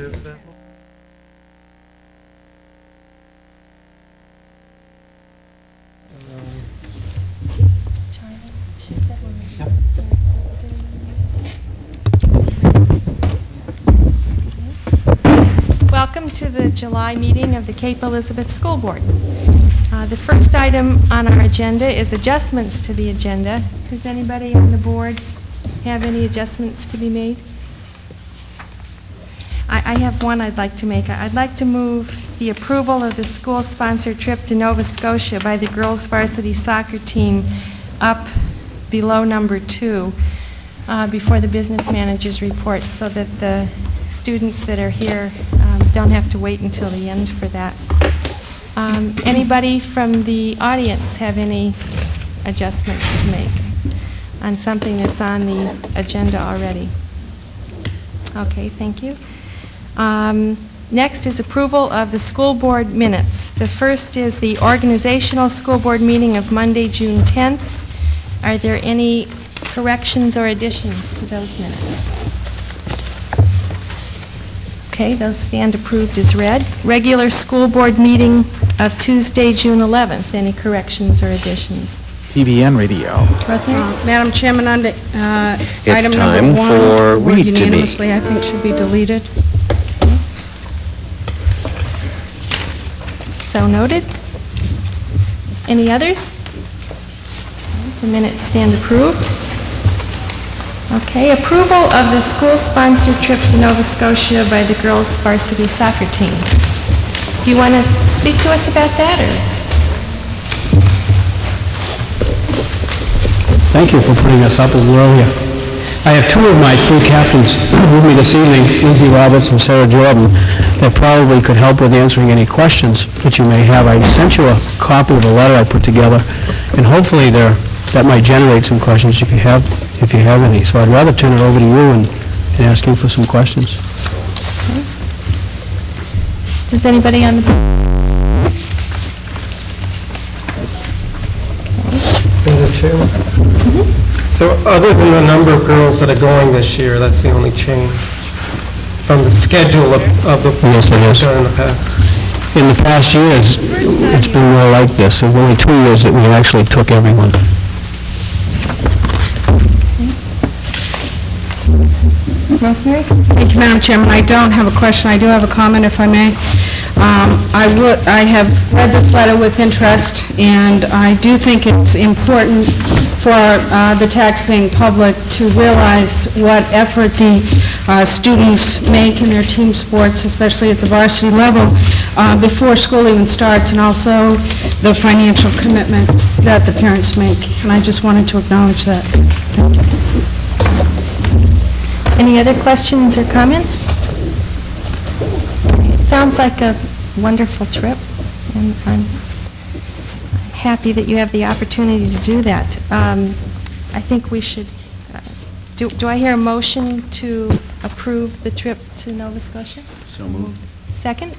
to that? Welcome to the July meeting of the Cape Elizabeth School Board. The first item on our agenda is adjustments to the agenda. Does anybody on the board have any adjustments to be made? I have one I'd like to make. I'd like to move the approval of the school-sponsored trip to Nova Scotia by the girls' varsity soccer team up below number 2 before the business manager's report, so that the students that are here don't have to wait until the end for that. Anybody from the audience have any adjustments to make on something that's on the agenda already? Okay, thank you. Next is approval of the school board minutes. The first is the organizational school board meeting of Monday, June 10th. Are there any corrections or additions to those minutes? Okay, those stand approved as read. Regular school board meeting of Tuesday, June 11th. Any corrections or additions? PBN radio. Rosemary? Madam Chairman, under It's item time number 1, for word read to me. unanimously, I think should be deleted. So noted. Any others? The minutes stand approved. Okay, approval of the school-sponsored trip to Nova Scotia by the girls' varsity soccer team. Do you want to speak to us about that, or? Thank you for putting us up a little earlier. I have 2 of my 3 captains with me this evening, Lindsay Roberts and Sarah Jordan, that probably could help with answering any questions that you may have. I sent you a copy of a letter I put together, and hopefully that might generate some questions if you have any. So I'd rather turn it over to you and ask you for some questions. Okay. Does anybody on the board? Madam Chairman? So other than the number of girls that are going this year, that's the only change from the schedule of the Yes, it is. done in the past? In the past years, it's been more like this. There were only 2 years that we actually took everyone. Rosemary? Thank you, Madam Chairman. I don't have a question. I do have a comment, if I may. I have read this letter with interest, and I do think it's important for the taxpaying public to realize what effort the students make in their team sports, especially at the varsity level, before school even starts, and also the financial commitment that the parents make. And I just wanted to acknowledge that. Thank you. Any other questions or comments? It sounds like a wonderful trip, and I'm happy that you have the opportunity to do that. I think we should, do I hear a motion to approve the trip to Nova Scotia? So moved. Second?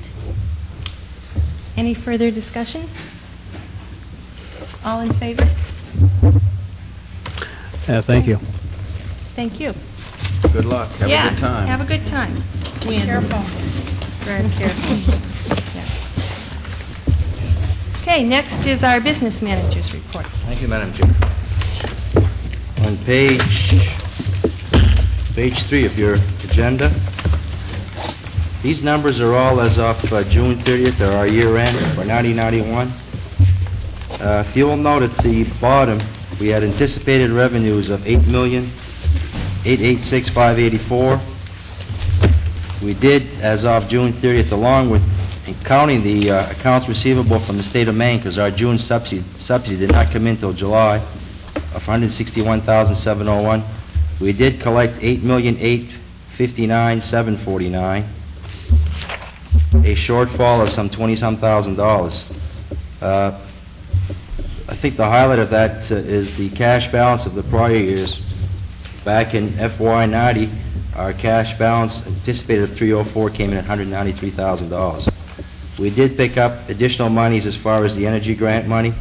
Any further discussion? All in favor? Thank you. Thank you. Good luck. Have a good time. Have a good time. Careful. Very careful. Yeah. Okay, next is our business manager's report. Thank you, Madam Chair. On page 3 of your agenda, these numbers are all as of June 30th, or our year end for 1991. If you will note at the bottom, we had anticipated revenues of $8,886,584. We did, as of June 30th, along with counting the accounts receivable from the state of Maine, because our June subsidy did not come in until July, of $161,701. We did collect $8,859,749, a shortfall of some $20-some thousand. I think the highlight of that is the cash balance of the prior years. Back in FY90, our cash balance anticipated of 304 came in at $193,000. We did pick up additional monies as far as the energy grant money,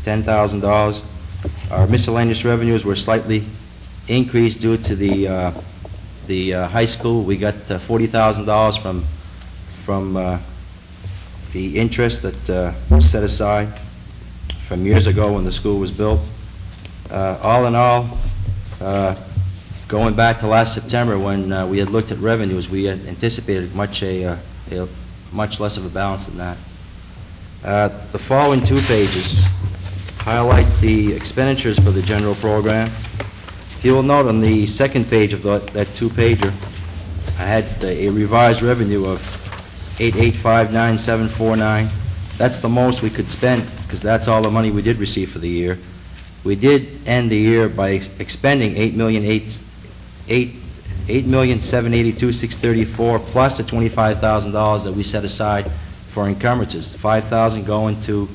$10,000. Our miscellaneous revenues were slightly increased due to the the high school, we got $40,000 from the interest that was set aside from years ago when the school was built. All in all, going back to last September when we had looked at revenues, we had anticipated much less of a balance than that. The following 2 pages highlight the expenditures for the general program. You will note on the second page of that 2-pager, I had a revised revenue of $885,9749. That's the most we could spend because that's all the money we did receive for the year. We did end the year by expending $8,782,634 plus the $25,000 that we set aside for encumbrances. $5,000 going to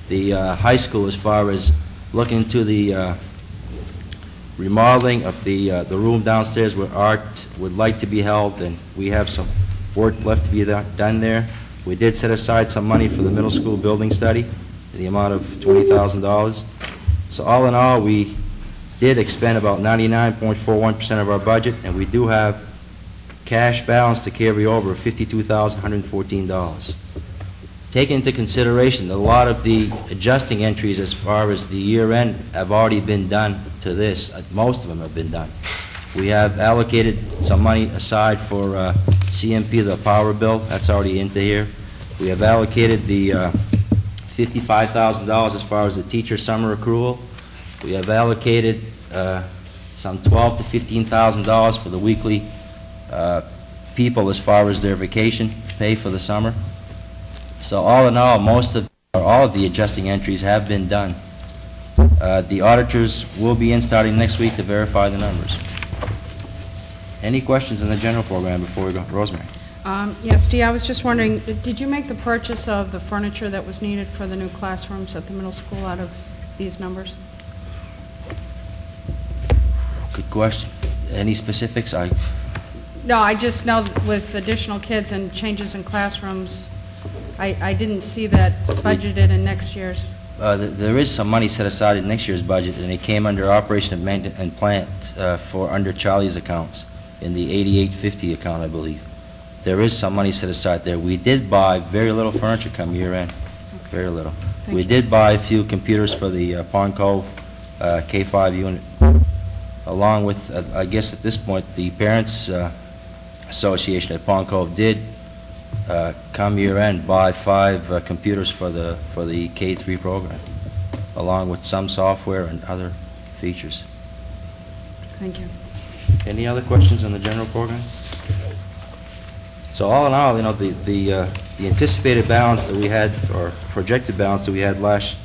the high school as far as looking into the remodeling of the room downstairs where art would like to be held, and we have some work left to be done there. We did set aside some money for the middle school building study, the amount of $20,000. So all in all, we did expend about 99.41% of our budget, and we do have cash balance to carry over of $52,114. Take into consideration that a lot of the adjusting entries as far as the year end have already been done to this. Most of them have been done. We have allocated some money aside for CMP, the power bill. That's already into here. We have allocated the $55,000 as far as the teacher summer accrual. We have allocated some $12,000 to $15,000 for the weekly people as far as their vacation pay for the summer. So all in all, all of the adjusting entries have been done. The auditors will be in starting next week to verify the numbers. Any questions on the general program before we go? Rosemary? Yes, Dee, I was just wondering, did you make the purchase of the furniture that was needed for the new classrooms at the middle school out of these numbers? Good question. Any specifics? No, I just know that with additional kids and changes in classrooms, I didn't see that budgeted in next year's. There is some money set aside in next year's budget, and it came under operation and maintenance and plant for under Charlie's accounts in the 8850 account, I believe. There is some money set aside there. We did buy very little furniture come year end, very little. We did buy a few computers for the Pond Cove K-5 unit, along with, I guess at this point, the Parents Association at Pond Cove did come year end buy 5 computers for the K-3 program, along with some software and other features. Thank you. Any other questions on the general program? So all in all, you know, the anticipated balance that we had, or projected balance that we had last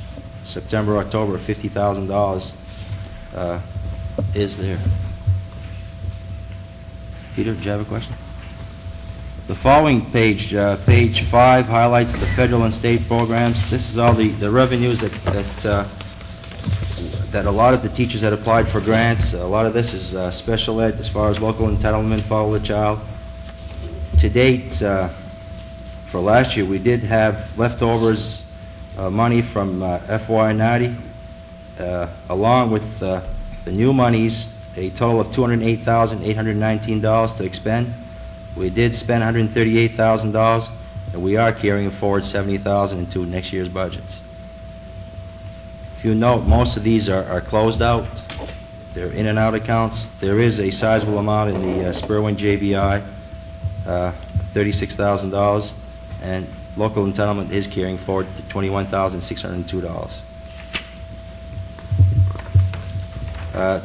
September, October, $50,000 is there. Peter, do you have a question? The following page, page 5, highlights the federal and state programs. This is all the revenues that a lot of the teachers had applied for grants. A lot of this is special ed as far as local entitlement, follow the child. To date, for last year, we did have leftovers money from FY90, along with the new monies, a total of $208,819 to expend. We did spend $138,000, and we are carrying forward $70,000 into next year's budgets. If you note, most of these are closed out. They're in and out accounts. There is a sizable amount in the Spurwin JBI, $36,000, and local entitlement is carrying forward $21,602.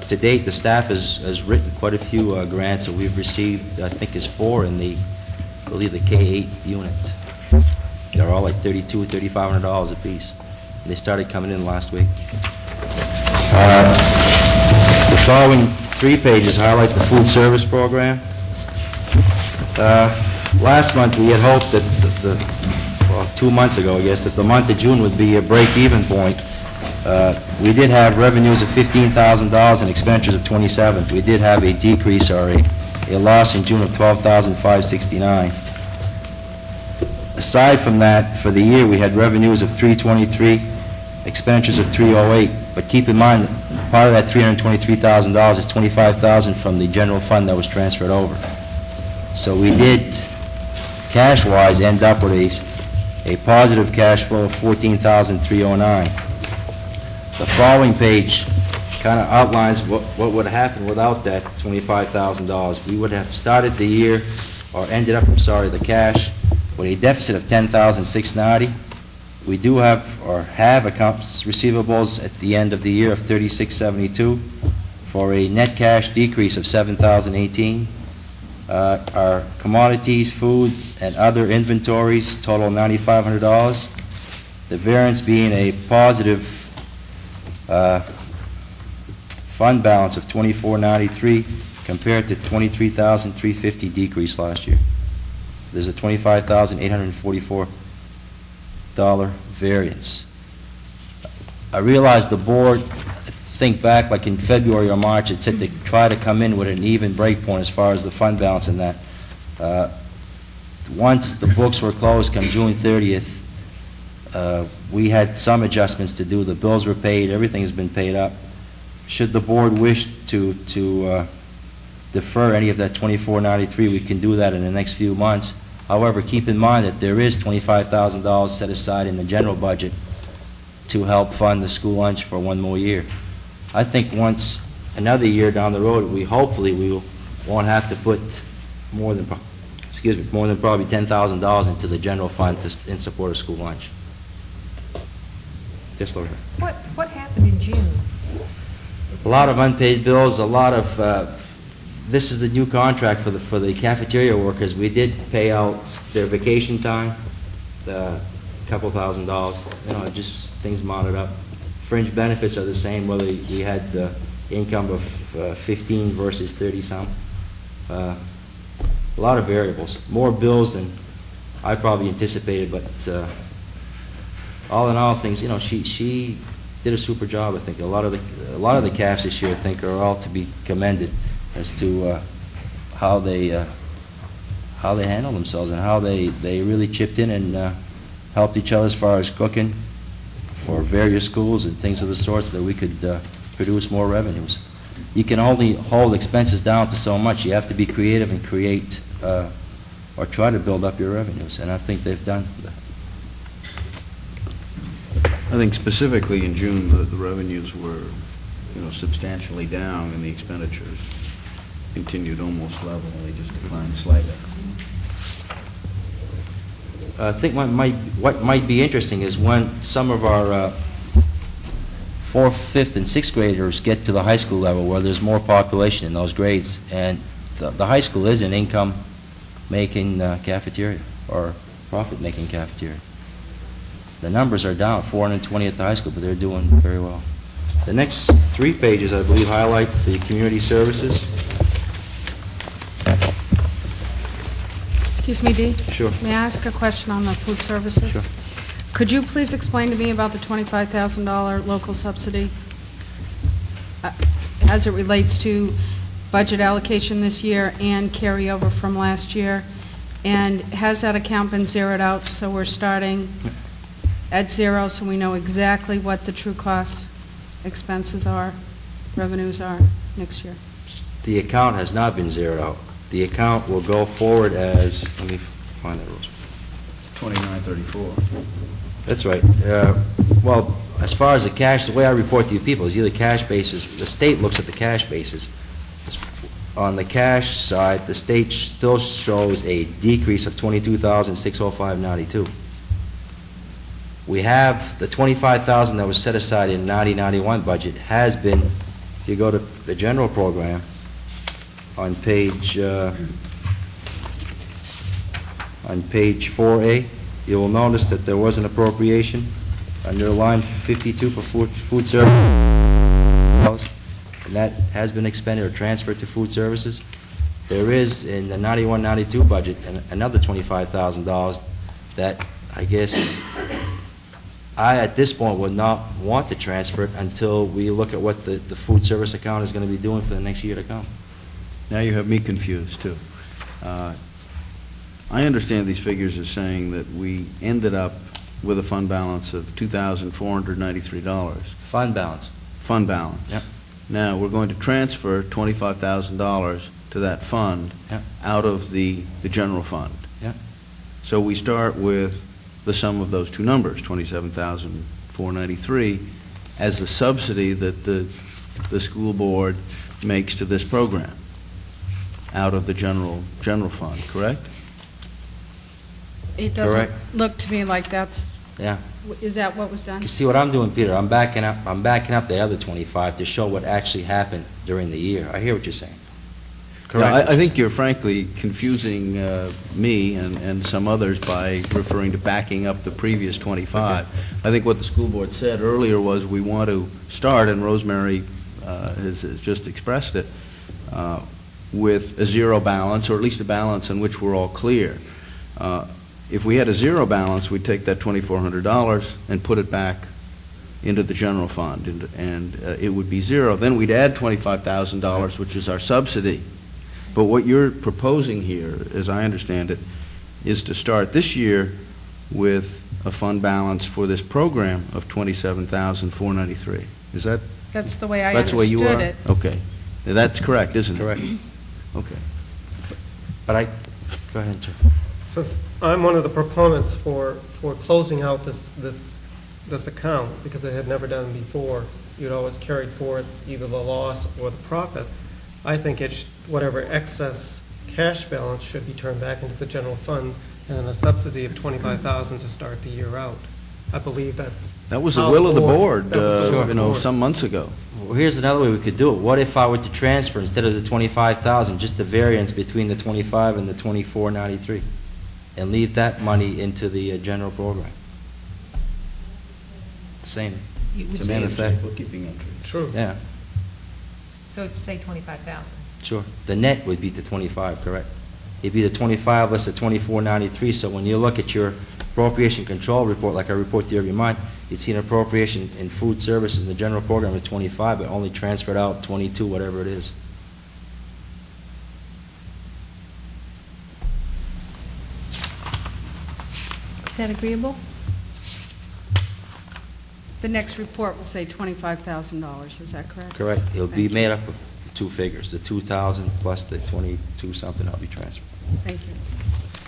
To date, the staff has written quite a few grants that we've received. I think is 4 in the, I believe, the K-8 unit. They're all like $3,200, $3,500 a piece. And they started coming in last week. The following 3 pages highlight the food service program. Last month, we had hoped that well, 2 months ago, I guess, that the month of June would be a break-even point. We did have revenues of $15,000 and expenditures of $27,000. We did have a decrease or a loss in June of $12,569. Aside from that, for the year, we had revenues of $323,000 expenditures of 308, but keep in mind, part of that $323,000 is $25,000 from the general fund that was transferred over. So we did, cash-wise, end up with a positive cash flow of $14,309. The following page kind of outlines what would happen without that $25,000. We would have started the year, or ended up, the cash, with a deficit of $10,690. We do have, or have, accounts receivables at the end of the year of $3672, for a net cash decrease of $7,018. Our commodities, foods, and other inventories total $9,500. The variance being a positive fund balance of $2493 compared to $23,350 decrease last year. There's a $25,844 variance. I realize the board, think back like in February or March, it said to try to come in with an even break point as far as the fund balance and that. Once the books were closed come June 30th, we had some adjustments to do. The bills were paid, everything has been paid up. Should the board wish to defer any of that $2493, we can do that in the next few months. However, keep in mind that there is $25,000 set aside in the general budget to help fund the school lunch for one more year. I think once another year down the road, we won't have to put more than probably $10,000 into the general fund in support of school lunch. Yes, Lord. What happened in June? A lot of unpaid bills, a lot of, this is the new contract for the cafeteria workers. We did pay out their vacation time, a couple $1,000s, just things mounted up. Fringe benefits are the same, whether we had income of 15 versus 30-some. A lot of variables, more bills than I probably anticipated, but all in all, things, she did a super job, I think. A lot of the CAFs this year, I think, are all to be commended as to how they handle themselves and how they really chipped in and helped each other as far as cooking for various schools and things of the sorts that we could produce more revenues. You can only hold expenses down to so much. You have to be creative and create or try to build up your revenues, and I think they've done that. I think specifically in June, the revenues were, substantially down, and the expenditures continued almost level, and they just declined slightly. I think what might be interesting is when some of our 4th, 5th, and 6th graders get to the high school level where there's more population in those grades, and the high school is an income-making cafeteria or profit-making cafeteria. The numbers are down, 420 at the high school, but they're doing very well. The next 3 pages, I believe, highlight the community services. Excuse me, Dee? Sure. May I ask a question on the food services? Sure. Could you please explain to me about the $25,000 local subsidy as it relates to budget allocation this year and carryover from last year? And has that account been zeroed out, so we're starting at zero, so we know exactly what the true costs, expenses are, revenues are next year? The account has not been zeroed out. The account will go forward as, let me find that, Rose. 2934. That's right. Well, as far as the cash, the way I report to you people is either cash basis, the state looks at the cash basis. On the cash side, the state still shows a decrease of $22,605.92. We have the $25,000 that was set aside in 90-91 budget has been, if you go to the general program, on page 4A, you will notice that there was an appropriation under line 52 for food service, and that has been expended or transferred to food services. There is in the 91-92 budget another $25,000 that I guess I, at this point, would not want to transfer it until we look at what the food service account is going to be doing for the next year to come. Now you have me confused, too. I understand these figures are saying that we ended up with a fund balance of $2,493. Fund balance. Fund balance. Yep. Now, we're going to transfer $25,000 to that fund Yep. out of the general fund. Yep. So we start with the sum of those two numbers, $27,493, as the subsidy that the school board makes to this program out of the general fund, correct? It doesn't Correct. look to me like that's, Yeah. is that what was done? You see what I'm doing, Peter? I'm backing up the other 25 to show what actually happened during the year. I hear what you're saying. Yeah, Correct. I think you're frankly confusing me and some others by referring to backing up the previous 25. I think what the school board said earlier was we want to start, and Rosemary has just expressed it, with a zero balance, or at least a balance in which we're all clear. If we had a zero balance, we'd take that $2,400 and put it back into the general fund, and it would be zero. Then we'd add $25,000, which is our subsidy. But what you're proposing here, as I understand it, is to start this year with a fund balance for this program of $27,493. Is that, That's the way I that's the way you understood are? it. Okay. Now, that's correct, isn't it? Correct. Okay. But go ahead, Joe. Since I'm one of the proponents for closing out this account, because it had never done before, you'd always carried forward either the loss or the profit, I think whatever excess cash balance should be turned back into the general fund, and a subsidy of $25,000 to start the year out. I believe That was the how will of the board, that was the will of the board. some months ago. Well, here's another way we could do it. What if I were to transfer, instead of the 25,000, just the variance between the 25 and the 2493, and leave that money into the general program? Same. Which- Same effect. Bookkeeping entry. True. Yeah, So say 25,000. sure. The net would be the 25, correct? It'd be the 25 less the 2493, so when you look at your appropriation control report, like I report to you every month, you'd see an appropriation in food services in the general program of 25, but only transferred out 22, whatever it is. Is that agreeable? The next report will say $25,000, is that correct? Correct. It'll be Thank you. made up of two figures, the 2,000 plus the 22-something that'll be transferred. Thank you.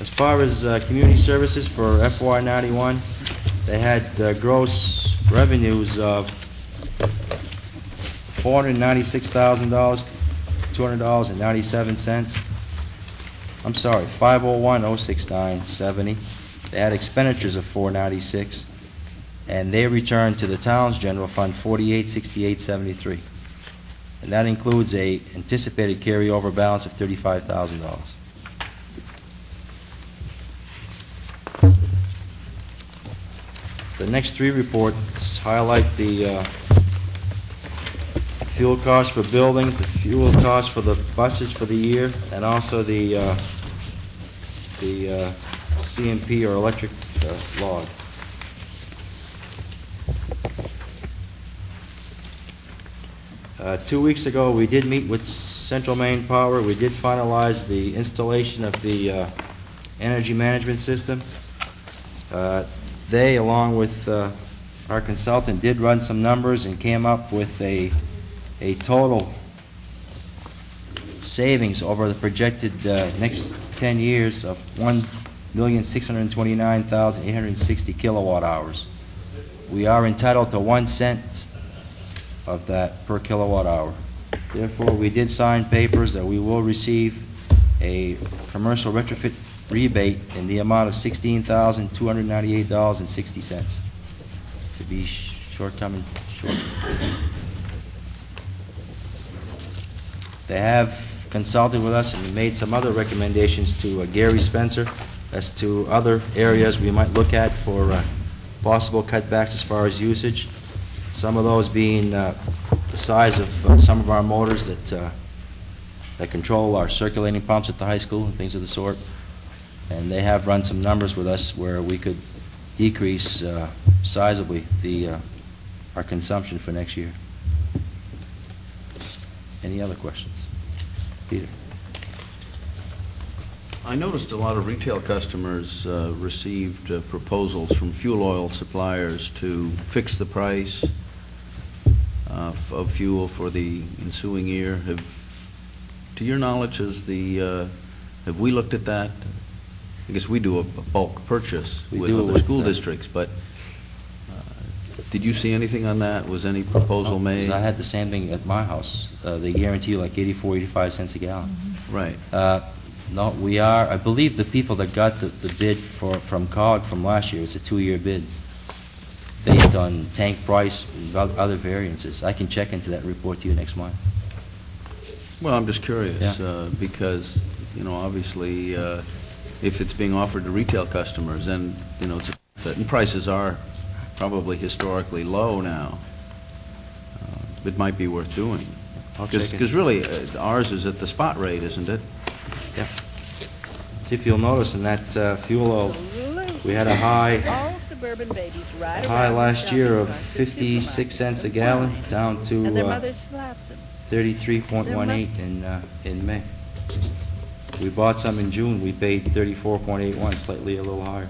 As far as community services for FY91, they had gross revenues of $496,000, $200.97. I'm sorry, $501,069.70. They had expenditures of $496, and they returned to the town's general fund $4868.73. And that includes a anticipated carryover balance of $35,000. The next three reports highlight the fuel costs for buildings, the fuel costs for the buses for the year, and also the CMP or electric log. Two weeks ago, we did meet with Central Maine Power. We did finalize the installation of the energy management system. They, along with our consultant, did run some numbers and came up with a total savings over the projected next 10 years of 1,629,860 kilowatt hours. We are entitled to 1 cent of that per kilowatt hour. Therefore, we did sign papers that we will receive a commercial retrofit rebate in the amount of $16,298.60 to be short-term. They have consulted with us and made some other recommendations to Gary Spencer as to other areas we might look at for possible cutbacks as far as usage. Some of those being the size of some of our motors that control our circulating pumps at the high school and things of the sort. And they have run some numbers with us where we could decrease sizably our consumption for next year. Any other questions? Peter? I noticed a lot of retail customers received proposals from fuel oil suppliers to fix the price of fuel for the ensuing year. To your knowledge, have we looked at that? I guess we do a bulk purchase We with do other with, school districts, but did you see anything on that? Was any proposal made? 'Cause I had the same thing at my house. They guarantee you like 84, 85 cents a gallon. Right. No, we are, I believe the people that got the bid from COG from last year, it's a 2-year bid, based on tank price and other variances. I can check into that and report to you next month. Well, I'm just curious, Yeah. because, obviously, if it's being offered to retail customers, and, it's a benefit, and prices are probably historically low now, it might be worth doing. I'll check it. Because really, ours is at the spot rate, isn't it? Yeah. See, if you'll notice in that fuel oil, we had a high All suburban babies ride high around last shopping year of carts at 56 cents a supermarkets gallon, down and their to mothers slap them. 33.18 in May. We bought some in June, we paid 34.81, slightly a little higher.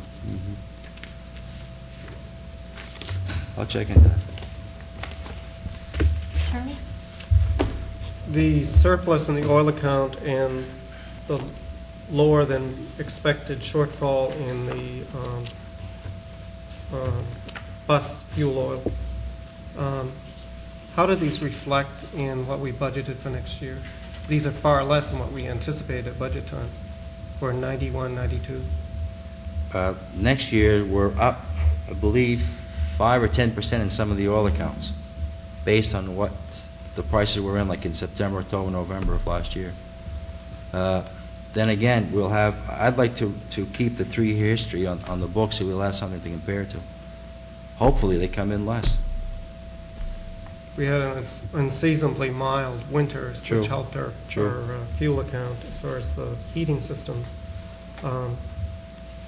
I'll check into that. Charlie? The surplus in the oil account and the lower than expected shortfall in the bus fuel oil, how do these reflect in what we budgeted for next year? These are far less than what we anticipated at budget time for 91, 92. Next year, we're up, I believe, 5 or 10% in some of the oil accounts, based on what the prices were in, like in September, October, November of last year. Then again, I'd like to keep the 3-year history on the books, so we'll have something to compare to. Hopefully, they come in less. We had an unseasonably mild winter, True. which helped our fuel account as far as the heating systems.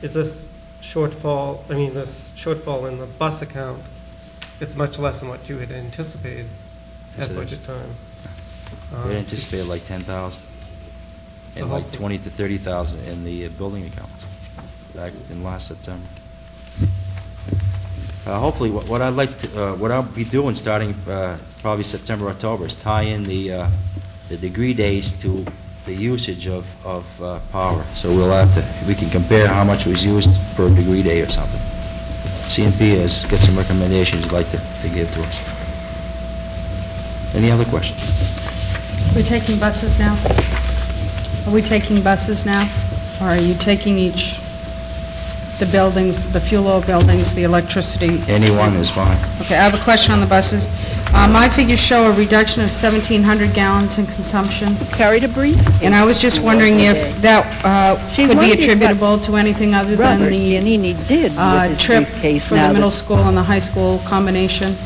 Is this shortfall in the bus account, it's much less than what you had anticipated Yes, at it is. budget time? We anticipated like 10,000, and like 20 to 30,000 in the building accounts, back in last September. Hopefully, what I'll be doing starting probably September, October, is tie in the degree days to the usage of power. So we can compare how much was used per degree day or something. CNP has got some recommendations he'd like to give to us. Any other questions? We're taking buses now? Are we taking buses now? Or are you taking the buildings, the fuel oil buildings, the electricity? Anyone is fine. Okay, I have a question on the buses. My figures show a reduction of 1,700 gallons in consumption, Carried a brief. and I was just wondering if that She could be wondered what attributable to anything other than Robert the Giannini did with his trip briefcase for now the middle this- school and the high school combination.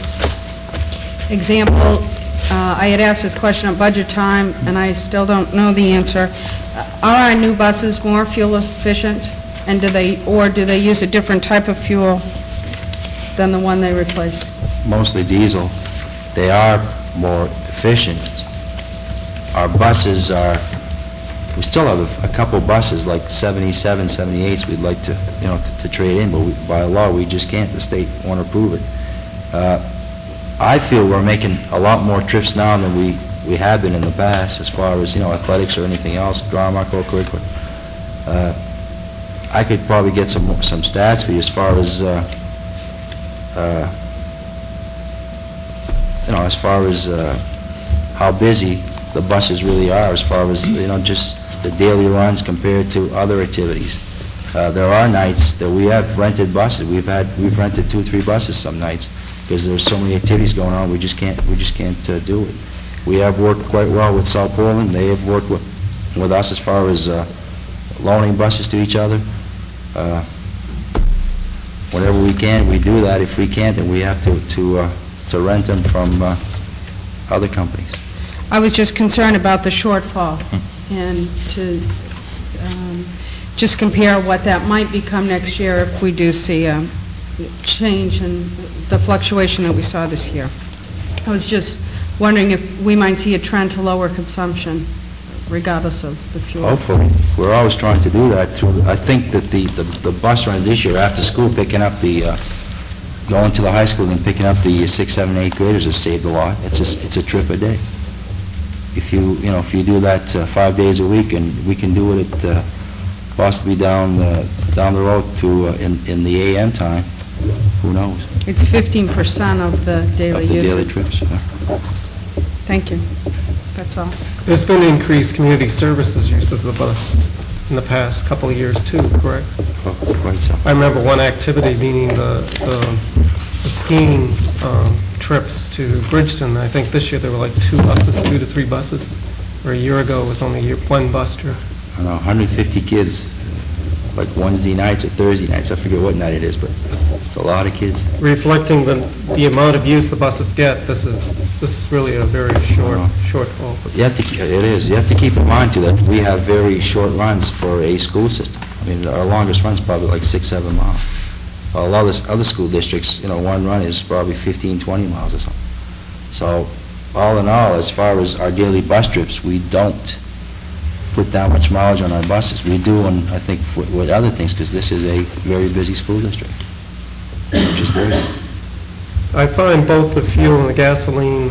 Example, I had asked this question at budget time, and I still don't know the answer. Are our new buses more fuel efficient, and do they use a different type of fuel than the one they replaced? Mostly diesel. They are more efficient. Our buses we still have a couple buses, like 77, 78s, we'd like to trade in, but by law, we just can't. The state won't approve it. I feel we're making a lot more trips now than we have been in the past, as far as, athletics or anything else, drama, co-curricular. I could probably get some stats for you as far as, how busy the buses really are, as far as, just the daily runs compared to other activities. There are nights that we have rented buses. We've rented 2 or 3 buses some nights, because there's so many activities going on, we just can't do it. We have worked quite well with South Portland. They have worked with us as far as loaning buses to each other. Whenever we can, we do that. If we can't, then we have to rent them from other companies. I was just concerned about the shortfall, and to just compare what that might become next year if we do see a change in the fluctuation that we saw this year. I was just wondering if we might see a trend to lower consumption regardless of the fuel. Hopefully. We're always trying to do that through, I think that the bus runs this year after school, picking up going to the high school and picking up the 6th, 7th, 8th graders has saved a lot. It's a trip a day. If you do that 5 days a week, and we can do it at possibly down the road to, in the AM time, who knows? It's 15% of the daily Of the daily uses. trips, yeah. Thank you. That's all. There's been increased community services use of the bus in the past couple of years too, correct? Quite so. I remember one activity, meaning the skiing trips to Bridgeton. I think this year there were like 2 to 3 buses, or a year ago it was only one bus trip. I don't know, 150 kids, like Wednesday nights or Thursday nights, I forget what night it is, but it's a lot of kids. Reflecting the amount of use the buses get, this is really a very shortfall. You have to, it is, you have to keep in mind too that we have very short runs for a school system. I mean, our longest run's probably like 6, 7 miles. A lot of other school districts, one run is probably 15, 20 miles or something. So, all in all, as far as our daily bus trips, we don't put that much mileage on our buses. We do, and I think with other things, because this is a very busy school district, which is great. I find both the fuel and the gasoline,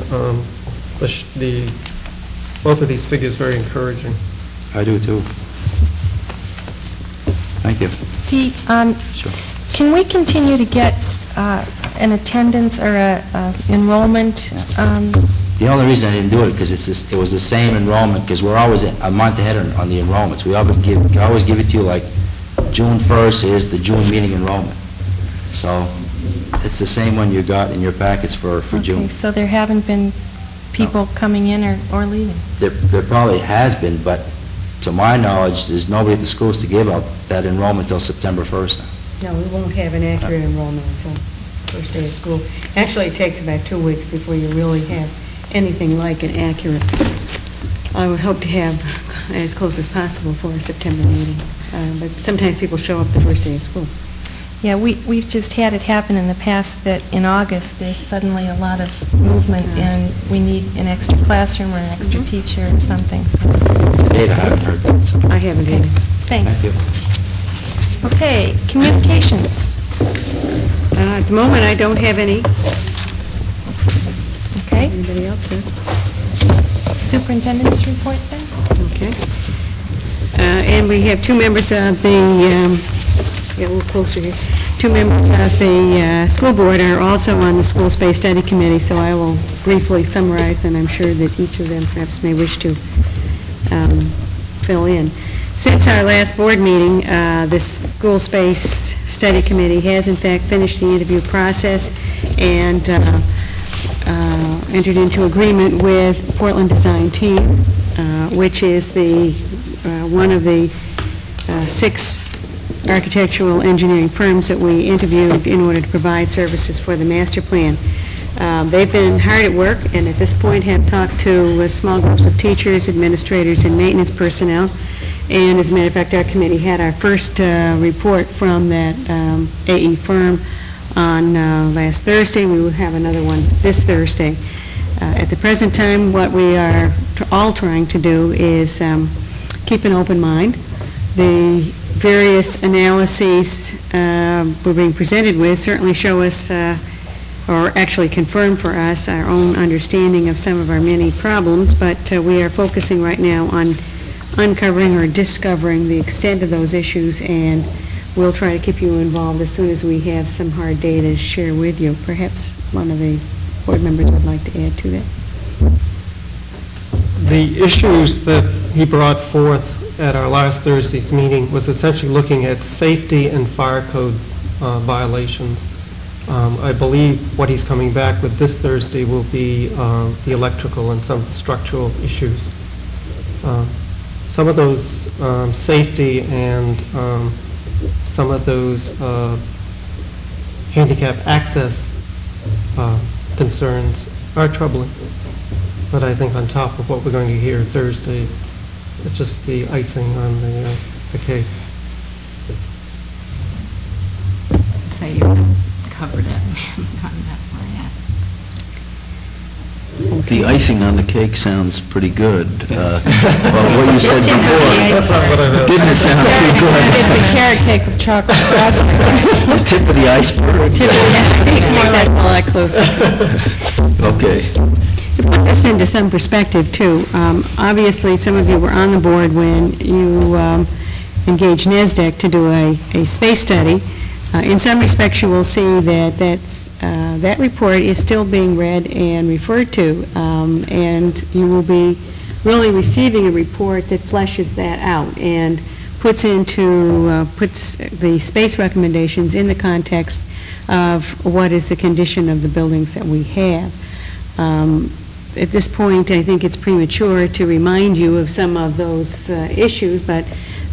both of these figures very encouraging. I do too. Thank you. Dee, Sure. can we continue to get an attendance or a enrollment? The only reason I didn't do it, because it was the same enrollment, because we're always a month ahead on the enrollments. We always give it to you like June 1st is the June meeting enrollment. So it's the same one you got in your packets for June. Okay, so there haven't been people coming in or leaving? There probably has been, but to my knowledge, there's nobody at the schools to give out that enrollment till September 1st now. No, we won't have an accurate enrollment until first day of school. Actually, it takes about 2 weeks before you really have anything like an accurate. I would hope to have as close as possible for a September meeting. But sometimes people show up the first day of school. Yeah, we've just had it happen in the past that in August, there's suddenly a lot of movement and we need an extra classroom or an extra teacher or something, so. To date, I haven't heard that, so. I haven't Okay, either. thanks. Thank you. Okay, communications. At the moment, I don't have any. Okay, Anybody else? Sir? superintendent's report then? Okay. And we have 2 members of the, get a little closer here, 2 members of the school board are also on the School Space Study Committee, so I will briefly summarize, and I'm sure that each of them perhaps may wish to fill in. Since our last board meeting, the School Space Study Committee has in fact finished the interview process and entered into agreement with Portland Design Team, which is the one of the 6 architectural engineering firms that we interviewed in order to provide services for the master plan. They've been hard at work and at this point have talked to small groups of teachers, administrators, and maintenance personnel. And as a matter of fact, our committee had our first report from that AE firm on last Thursday. We will have another one this Thursday. At the present time, what we are all trying to do is keep an open mind. The various analyses we're being presented with certainly show us, or actually confirm for us, our own understanding of some of our many problems, but we are focusing right now on uncovering or discovering the extent of those issues, and we'll try to keep you involved as soon as we have some hard data to share with you. Perhaps one of the board members would like to add to that. The issues that he brought forth at our last Thursday's meeting was essentially looking at safety and fire code violations. I believe what he's coming back with this Thursday will be the electrical and some structural issues. Some of those safety and some of those handicap access concerns are troubling. But I think on top of what we're going to hear Thursday, it's just the icing on the cake. So you covered it. We haven't gotten that far yet. The icing on the cake sounds pretty good. But what you said That's not what I before meant. didn't sound too good. It's a carrot cake with chocolate frosting. The tip of the iceberg. That's all that close. Okay. To put this into some perspective, too, obviously, some of you were on the board when you engaged NASDAQ to do a space study. In some respects, you will see that that report is still being read and referred to, and you will be really receiving a report that fleshes that out and puts the space recommendations in the context of what is the condition of the buildings that we have. At this point, I think it's premature to remind you of some of those issues, but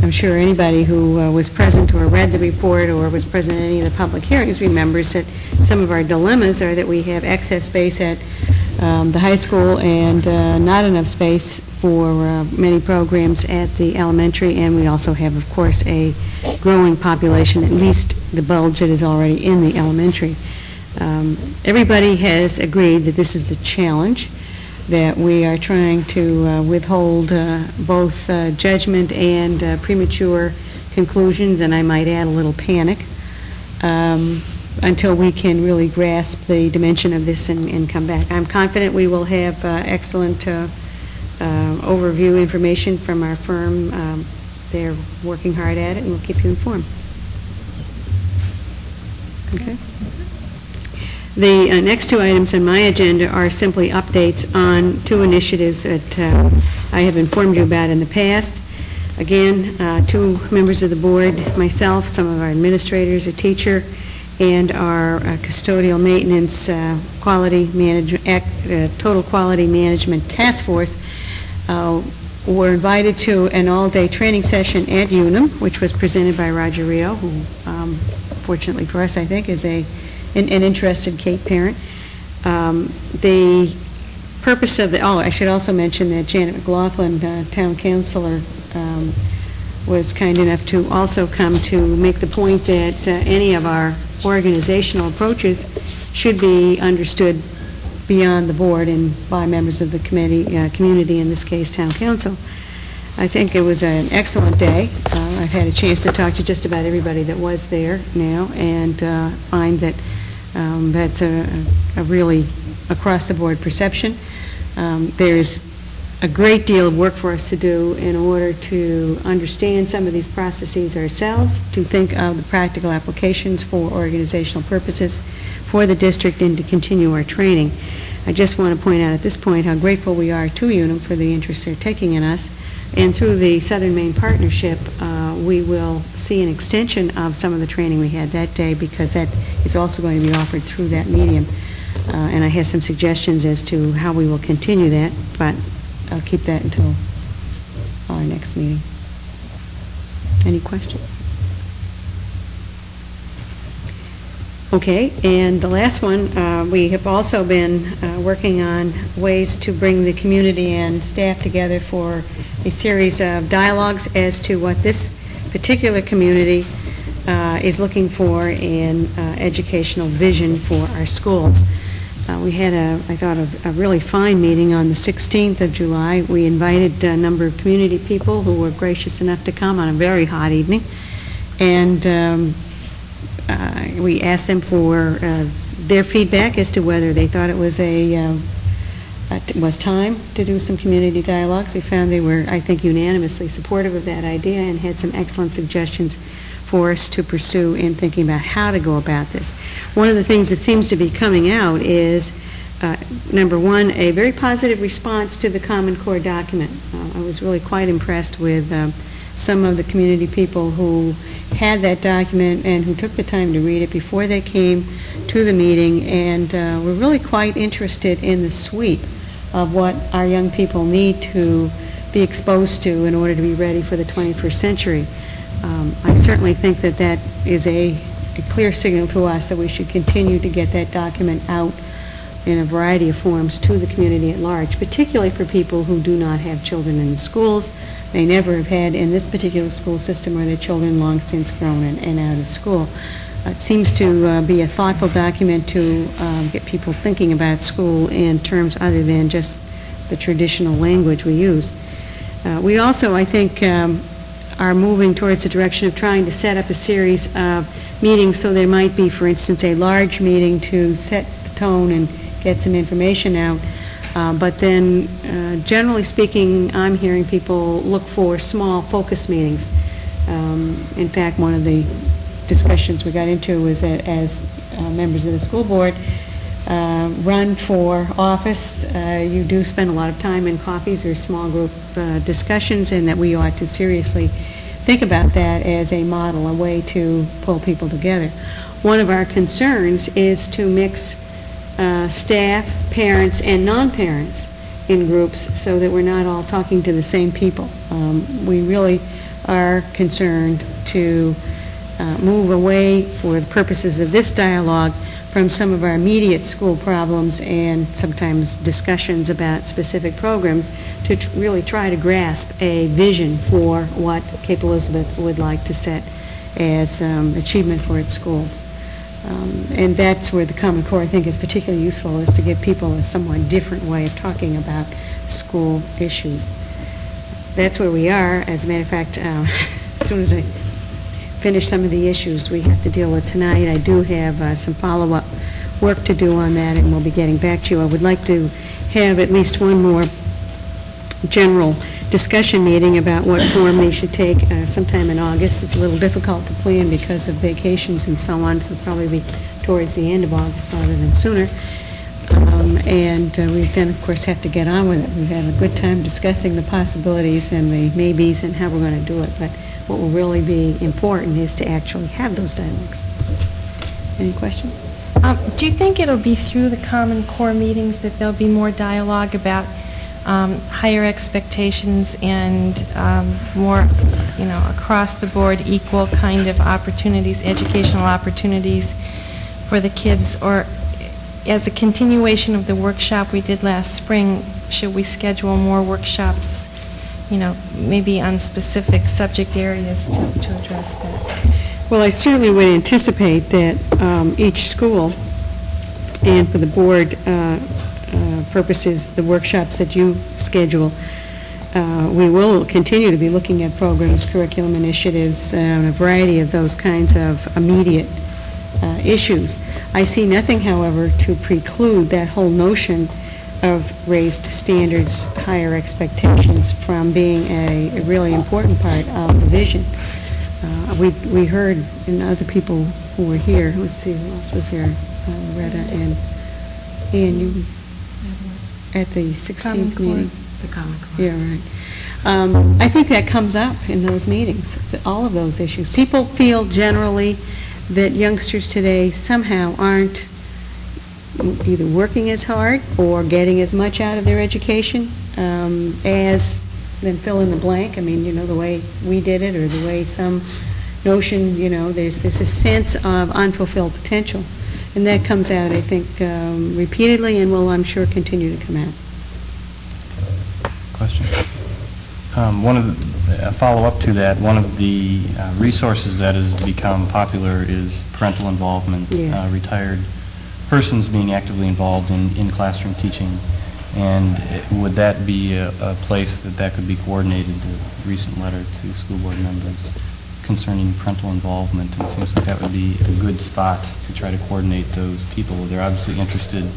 I'm sure anybody who was present or read the report or was present at any of the public hearings remembers that some of our dilemmas are that we have excess space at the high school and not enough space for many programs at the elementary, and we also have, of course, a growing population, at least the bulge that is already in the elementary. Everybody has agreed that this is a challenge, that we are trying to withhold both judgment and premature conclusions, and I might add a little panic, until we can really grasp the dimension of this and come back. I'm confident we will have excellent overview information from our firm. They're working hard at it, and we'll keep you informed. Okay? The next two items on my agenda are simply updates on two initiatives that I have informed you about in the past. Again, two members of the board, myself, some of our administrators, a teacher, and our custodial maintenance total quality management task force were invited to an all-day training session at Unum, which was presented by Roger Rio, who, fortunately for us, I think, is an interested Cape parent. The purpose of I should also mention that Janet McLaughlin, town councilor, was kind enough to also come to make the point that any of our organizational approaches should be understood beyond the board and by members of the community, in this case, town council. I think it was an excellent day. I've had a chance to talk to just about everybody that was there now, and find that that's a really across-the-board perception. There's a great deal of work for us to do in order to understand some of these processes ourselves, to think of the practical applications for organizational purposes for the district, and to continue our training. I just want to point out at this point how grateful we are to Unum for the interest they're taking in us. And through the Southern Maine Partnership, we will see an extension of some of the training we had that day, because that is also going to be offered through that medium. And I have some suggestions as to how we will continue that, but I'll keep that until our next meeting. Any questions? Okay, and the last one, we have also been working on ways to bring the community and staff together for a series of dialogues as to what this particular community is looking for in educational vision for our schools. We had, I thought, a really fine meeting on the 16th of July. We invited a number of community people who were gracious enough to come on a very hot evening, and we asked them for their feedback as to whether they thought it was was time to do some community dialogues. We found they were, I think, unanimously supportive of that idea and had some excellent suggestions for us to pursue in thinking about how to go about this. One of the things that seems to be coming out is, number one, a very positive response to the Common Core document. I was really quite impressed with some of the community people who had that document and who took the time to read it before they came to the meeting, and were really quite interested in the sweep of what our young people need to be exposed to in order to be ready for the 21st century. I certainly think that that is a clear signal to us that we should continue to get that document out in a variety of forms to the community at large, particularly for people who do not have children in the schools, may never have had in this particular school system, or their children long since grown and out of school. It seems to be a thoughtful document to get people thinking about school in terms other than just the traditional language we use. We also, I think, are moving towards the direction of trying to set up a series of meetings, so there might be, for instance, a large meeting to set the tone and get some information out. But then, generally speaking, I'm hearing people look for small focus meetings. In fact, one of the discussions we got into was that as members of the school board run for office, you do spend a lot of time in coffees or small group discussions, and that we ought to seriously think about that as a model, a way to pull people together. One of our concerns is to mix staff, parents, and non-parents in groups so that we're not all talking to the same people. We really are concerned to move away, for the purposes of this dialogue, from some of our immediate school problems and sometimes discussions about specific programs, to really try to grasp a vision for what Cape Elizabeth would like to set as achievement for its schools. And that's where the Common Core, I think, is particularly useful, is to give people a somewhat different way of talking about school issues. That's where we are. As a matter of fact, as soon as I finish some of the issues we have to deal with tonight, I do have some follow-up work to do on that, and we'll be getting back to you. I would like to have at least one more general discussion meeting about what form they should take sometime in August. It's a little difficult to plan because of vacations and so on, so it'll probably be towards the end of August rather than sooner. And we then, of course, have to get on with it. We've had a good time discussing the possibilities and the maybes and how we're going to do it, but what will really be important is to actually have those dialogues. Any questions? Do you think it'll be through the Common Core meetings that there'll be more dialogue about higher expectations and more, across the board equal kind of opportunities, educational opportunities for the kids? Or as a continuation of the workshop we did last spring, should we schedule more workshops, maybe on specific subject areas to address that? Well, I certainly would anticipate that each school, and for the board purposes, the workshops that you schedule, we will continue to be looking at programs, curriculum initiatives, and a variety of those kinds of immediate issues. I see nothing, however, to preclude that whole notion of raised standards, higher expectations from being a really important part of the vision. We heard, and other people who were here, let's see, who else was here? Loretta and you at the 16th meeting. The Common Core. Yeah, right. I think that comes up in those meetings, all of those issues. People feel generally that youngsters today somehow aren't either working as hard or getting as much out of their education as, then fill in the blank. I mean, the way we did it, or the way some notion, there's a sense of unfulfilled potential. And that comes out, I think, repeatedly, and will, I'm sure, continue to come out. Question. A follow-up to that, one of the resources that has become popular is parental involvement. Yes. Retired persons being actively involved in classroom teaching. And would that be a place that could be coordinated? The recent letter to school board members concerning parental involvement, and it seems like that would be a good spot to try to coordinate those people. They're obviously interested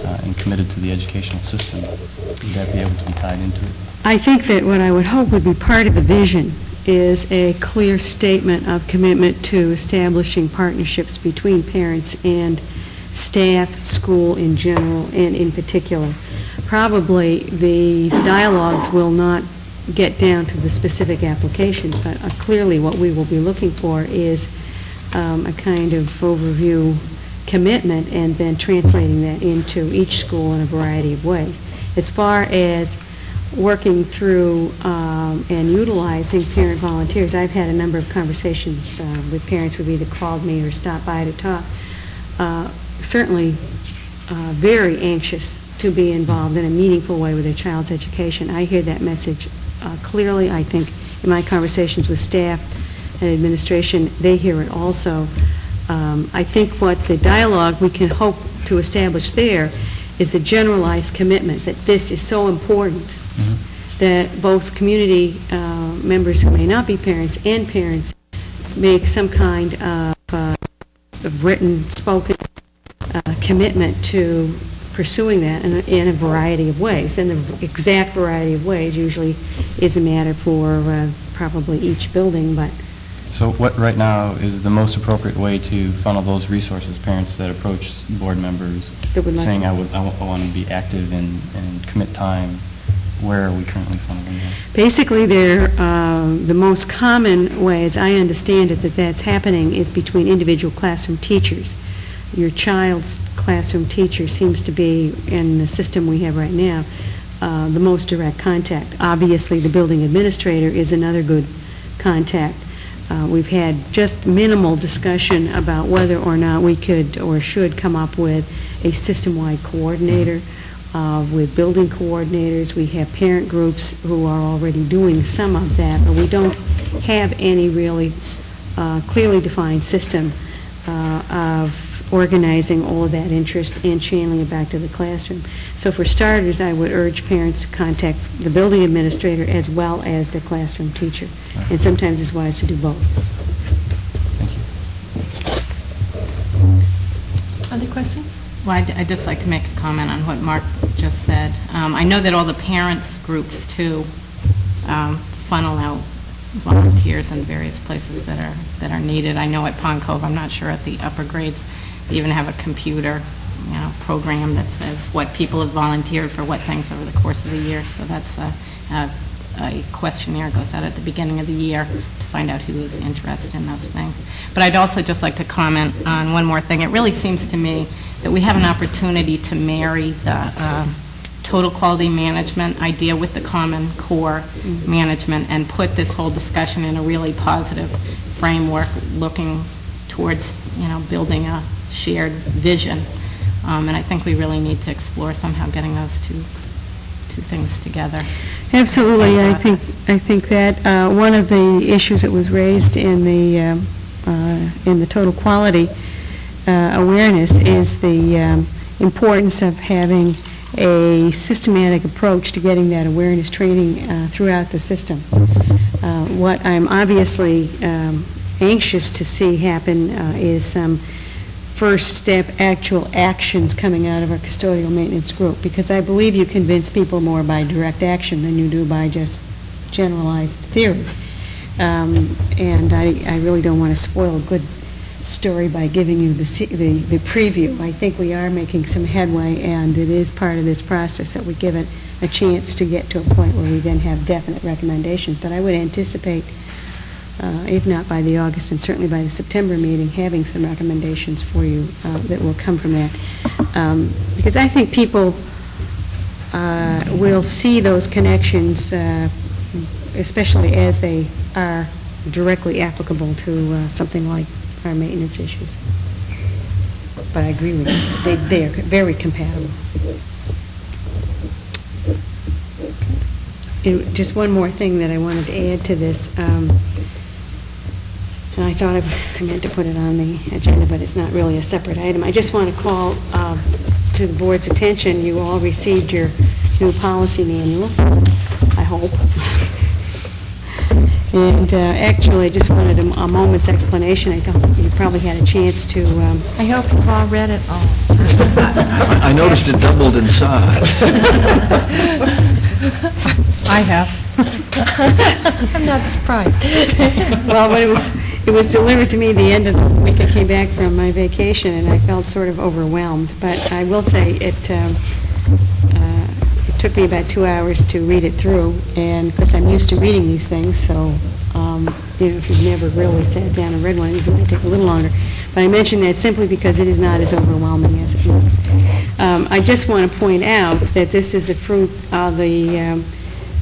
and committed to the educational system. Would that be able to be tied into it? I think that what I would hope would be part of the vision is a clear statement of commitment to establishing partnerships between parents and staff, school in general, and in particular. Probably these dialogues will not get down to the specific applications, but clearly what we will be looking for is a kind of overview commitment, and then translating that into each school in a variety of ways. As far as working through and utilizing parent volunteers, I've had a number of conversations with parents who've either called me or stopped by to talk. Certainly very anxious to be involved in a meaningful way with their child's education. I hear that message clearly. I think in my conversations with staff and administration, they hear it also. I think what the dialogue we can hope to establish there is a generalized commitment that this is so important that both community members who may not be parents and parents make some kind of written, spoken commitment to pursuing that in a variety of ways. And the exact variety of ways usually is a matter for probably each building, but So what right now is the most appropriate way to funnel those resources, parents that approach board members That would like saying, to- I want to be active and commit time? Where are we currently funneling that? basically the most common way, as I understand it, that's happening is between individual classroom teachers. Your child's classroom teacher seems to be, in the system we have right now, the most direct contact. Obviously, the building administrator is another good contact. We've had just minimal discussion about whether or not we could or should come up with a system-wide coordinator, with building coordinators. We have parent groups who are already doing some of that, but we don't have any really clearly defined system of organizing all of that interest and channeling it back to the classroom. So for starters, I would urge parents to contact the building administrator as well as the classroom teacher. And sometimes it's wise to do both. Thank you. Other questions? Well, I'd just like to make a comment on what Mark just said. I know that all the parents groups, too, funnel out volunteers in various places that are needed. I know at Pond Cove, I'm not sure at the upper grades, they even have a computer, program that says what people have volunteered for what things over the course of the year. So that's a questionnaire goes out at the beginning of the year to find out who is interested in those things. But I'd also just like to comment on one more thing. It really seems to me that we have an opportunity to marry the total quality management idea with the Common Core management and put this whole discussion in a really positive framework, looking towards, building a shared vision. And I think we really need to explore somehow getting those two things together. Absolutely. I Same think that one of the issues that was raised in the total quality awareness is the importance of having a systematic approach to getting that awareness training throughout the system. What I'm obviously anxious to see happen is some first step actual actions coming out of our custodial maintenance group, because I believe you convince people more by direct action than you do by just generalized theory. And I really don't want to spoil a good story by giving you the preview. I think we are making some headway, and it is part of this process that we give it a chance to get to a point where we then have definite recommendations. But I would anticipate, if not by the August and certainly by the September meeting, having some recommendations for you that will come from that. Because I think people will see those connections, especially as they are directly applicable to something like our maintenance issues. But I agree with you. They are very compatible. Just one more thing that I wanted to add to this. And I thought I meant to put it on the agenda, but it's not really a separate item. I just want to call to the board's attention, you all received your new policy manuals, I hope. And actually, I just wanted a moment's explanation. I thought you probably had a chance to... I hope you've all read it all. I noticed it doubled in size. I have. I'm not surprised. Well, when it was delivered to me the end of the week I came back from my vacation, and I felt sort of overwhelmed. But I will say it took me about 2 hours to read it through, and of course I'm used to reading these things, so if you've never really sat down and read one, it's going to take a little longer. But I mention that simply because it is not as overwhelming as it looks. I just want to point out that this is a fruit of the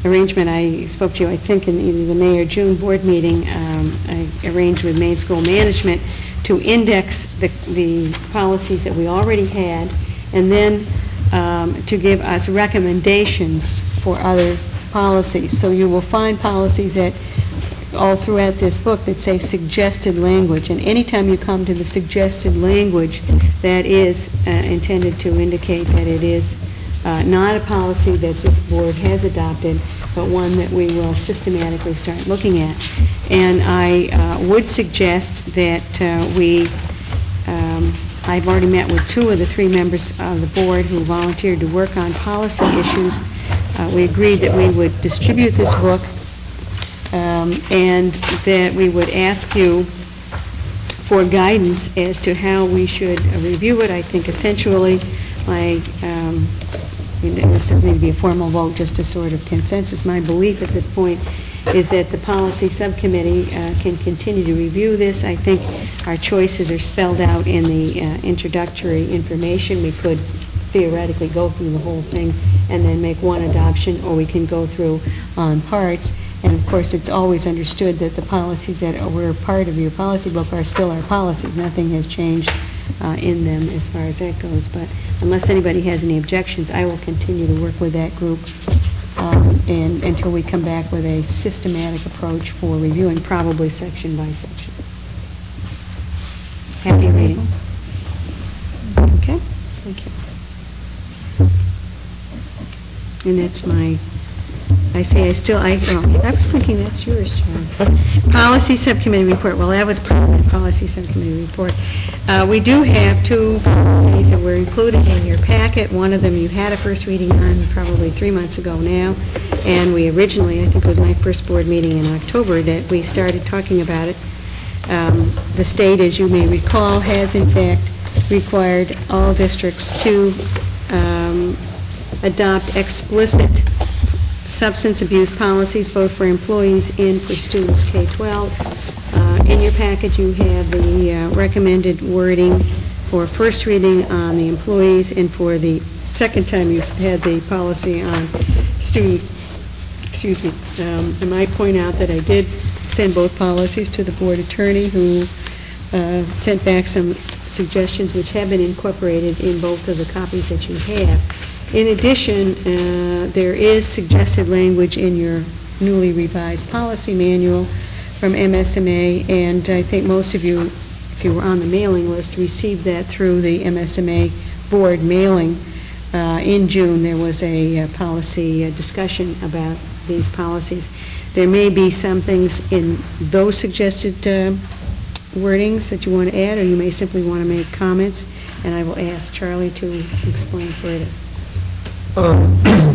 arrangement I spoke to you, I think, in either the May or June board meeting. I arranged with Maine School Management to index the policies that we already had, and then to give us recommendations for other policies. So you will find policies that all throughout this book that say suggested language, and anytime you come to the suggested language, that is intended to indicate that it is not a policy that this board has adopted, but one that we will systematically start looking at. And I would suggest that I've already met with 2 of the 3 members of the board who volunteered to work on policy issues. We agreed that we would distribute this book and that we would ask you for guidance as to how we should review it. I think essentially, this doesn't need to be a formal vote, just a sort of consensus. My belief at this point is that the policy subcommittee can continue to review this. I think our choices are spelled out in the introductory information. We could theoretically go through the whole thing and then make one adoption, or we can go through on parts. And of course, it's always understood that the policies that were part of your policy book are still our policies. Nothing has changed in them as far as that goes. But unless anybody has any objections, I will continue to work with that group and until we come back with a systematic approach for reviewing, probably section by section. Happy reading. Okay, thank you. And that's my, I was thinking that's yours, John. Policy Subcommittee report. Well, that was part of the Policy Subcommittee report. We do have 2 policies that were included in your packet. One of them you had a first reading on probably 3 months ago now, and we originally, I think it was my first board meeting in October, that we started talking about it. The state, as you may recall, has in fact required all districts to adopt explicit substance abuse policies, both for employees and for students K-12. In your package, you have the recommended wording for first reading on the employees, and for the second time you've had the policy on students. Excuse me. I might point out that I did send both policies to the board attorney, who sent back some suggestions which have been incorporated in both of the copies that you have. In addition, there is suggested language in your newly revised policy manual from MSMA, and I think most of you, if you were on the mailing list, received that through the MSMA board mailing. In June, there was a policy discussion about these policies. There may be some things in those suggested wordings that you want to add, or you may simply want to make comments, and I will ask Charlie to explain further.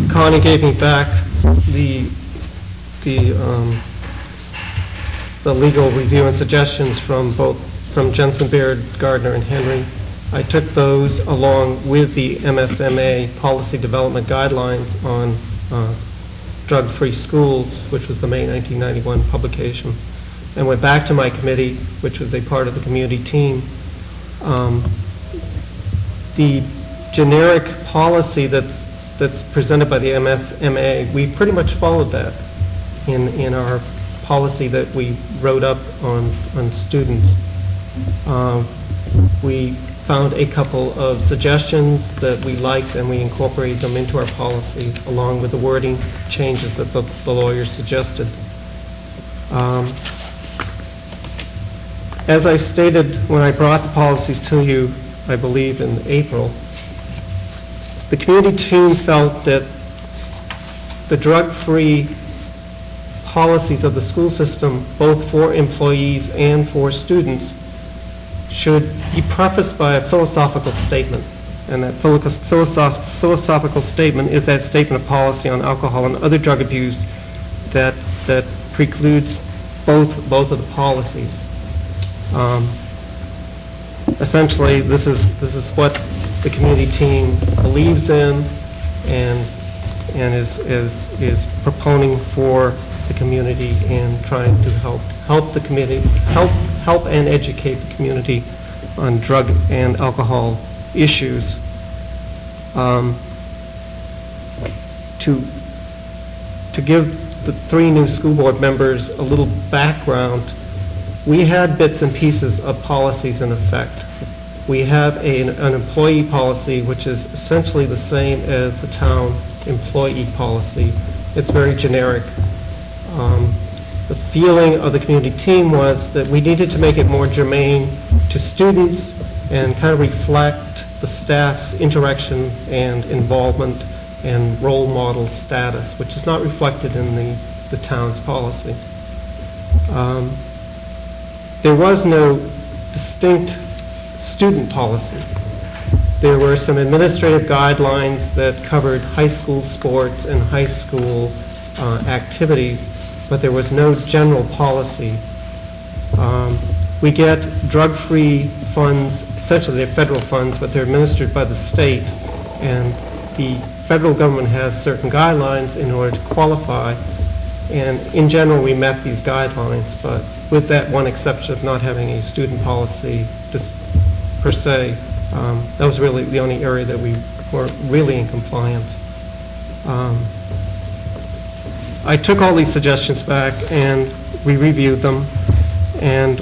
Connie gave me back the legal review and suggestions from Jensen, Baird, Gardner, and Henry. I took those along with the MSMA Policy Development Guidelines on Drug-Free Schools, which was the May 1991 publication, and went back to my committee, which was a part of the community team. The generic policy that's presented by the MSMA, we pretty much followed that in our policy that we wrote up on students. We found a couple of suggestions that we liked, and we incorporated them into our policy along with the wording changes that the lawyers suggested. As I stated when I brought the policies to you, I believe in April, the community team felt that the drug-free policies of the school system, both for employees and for students, should be prefaced by a philosophical statement. And that philosophical statement is that statement of policy on alcohol and other drug abuse that precludes both of the policies. Essentially, this is what the community team believes in and is proponing for the community and trying to help the community, help and educate the community on drug and alcohol issues. To give the 3 new school board members a little background, we had bits and pieces of policies in effect. We have an employee policy which is essentially the same as the town employee policy. It's very generic. the feeling of the community team was that we needed to make it more germane to students and kind of reflect the staff's interaction and involvement and role model status, which is not reflected in the town's policy. There was no distinct student policy. There were some administrative guidelines that covered high school sports and high school activities, but there was no general policy. We get drug-free funds, essentially they're federal funds, but they're administered by the state, and the federal government has certain guidelines in order to qualify, and in general we met these guidelines, but with that one exception of not having a student policy just per se, that was really the only area that we were really in compliance. I took all these suggestions back and we reviewed them, and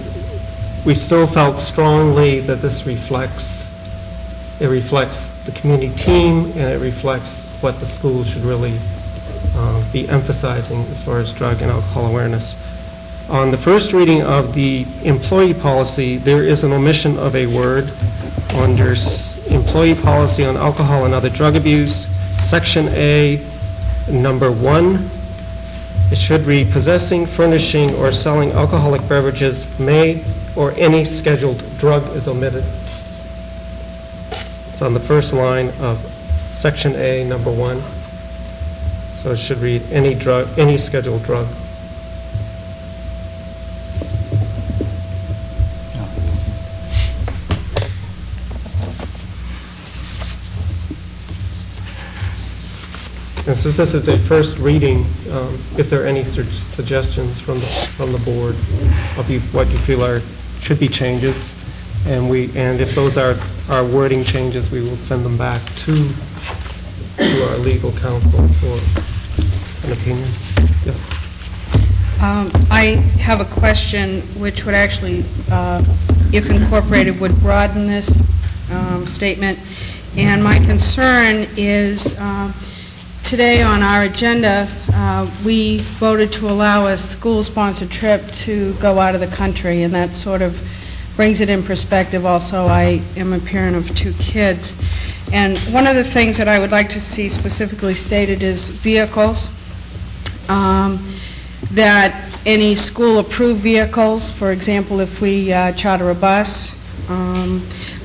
we still felt strongly that this reflects the community team, and it reflects what the school should really be emphasizing as far as drug and alcohol awareness. On the first reading of the employee policy, there is an omission of a word under employee policy on alcohol and other drug abuse, Section A, number 1. It should read, possessing, furnishing, or selling alcoholic beverages may or any scheduled drug is omitted. It's on the first line of Section A, number 1. So it should read any drug, any scheduled drug. And since this is a first reading, if there are any suggestions from the board of what you feel should be changes, and if those are wording changes, we will send them back to our legal counsel for an opinion. Yes. I have a question which would actually, if incorporated, would broaden this statement. And my concern is, today on our agenda, we voted to allow a school-sponsored trip to go out of the country, and that sort of brings it in perspective. Also, I am a parent of 2 kids. And one of the things that I would like to see specifically stated is vehicles, that any school-approved vehicles, for example, if we charter a bus,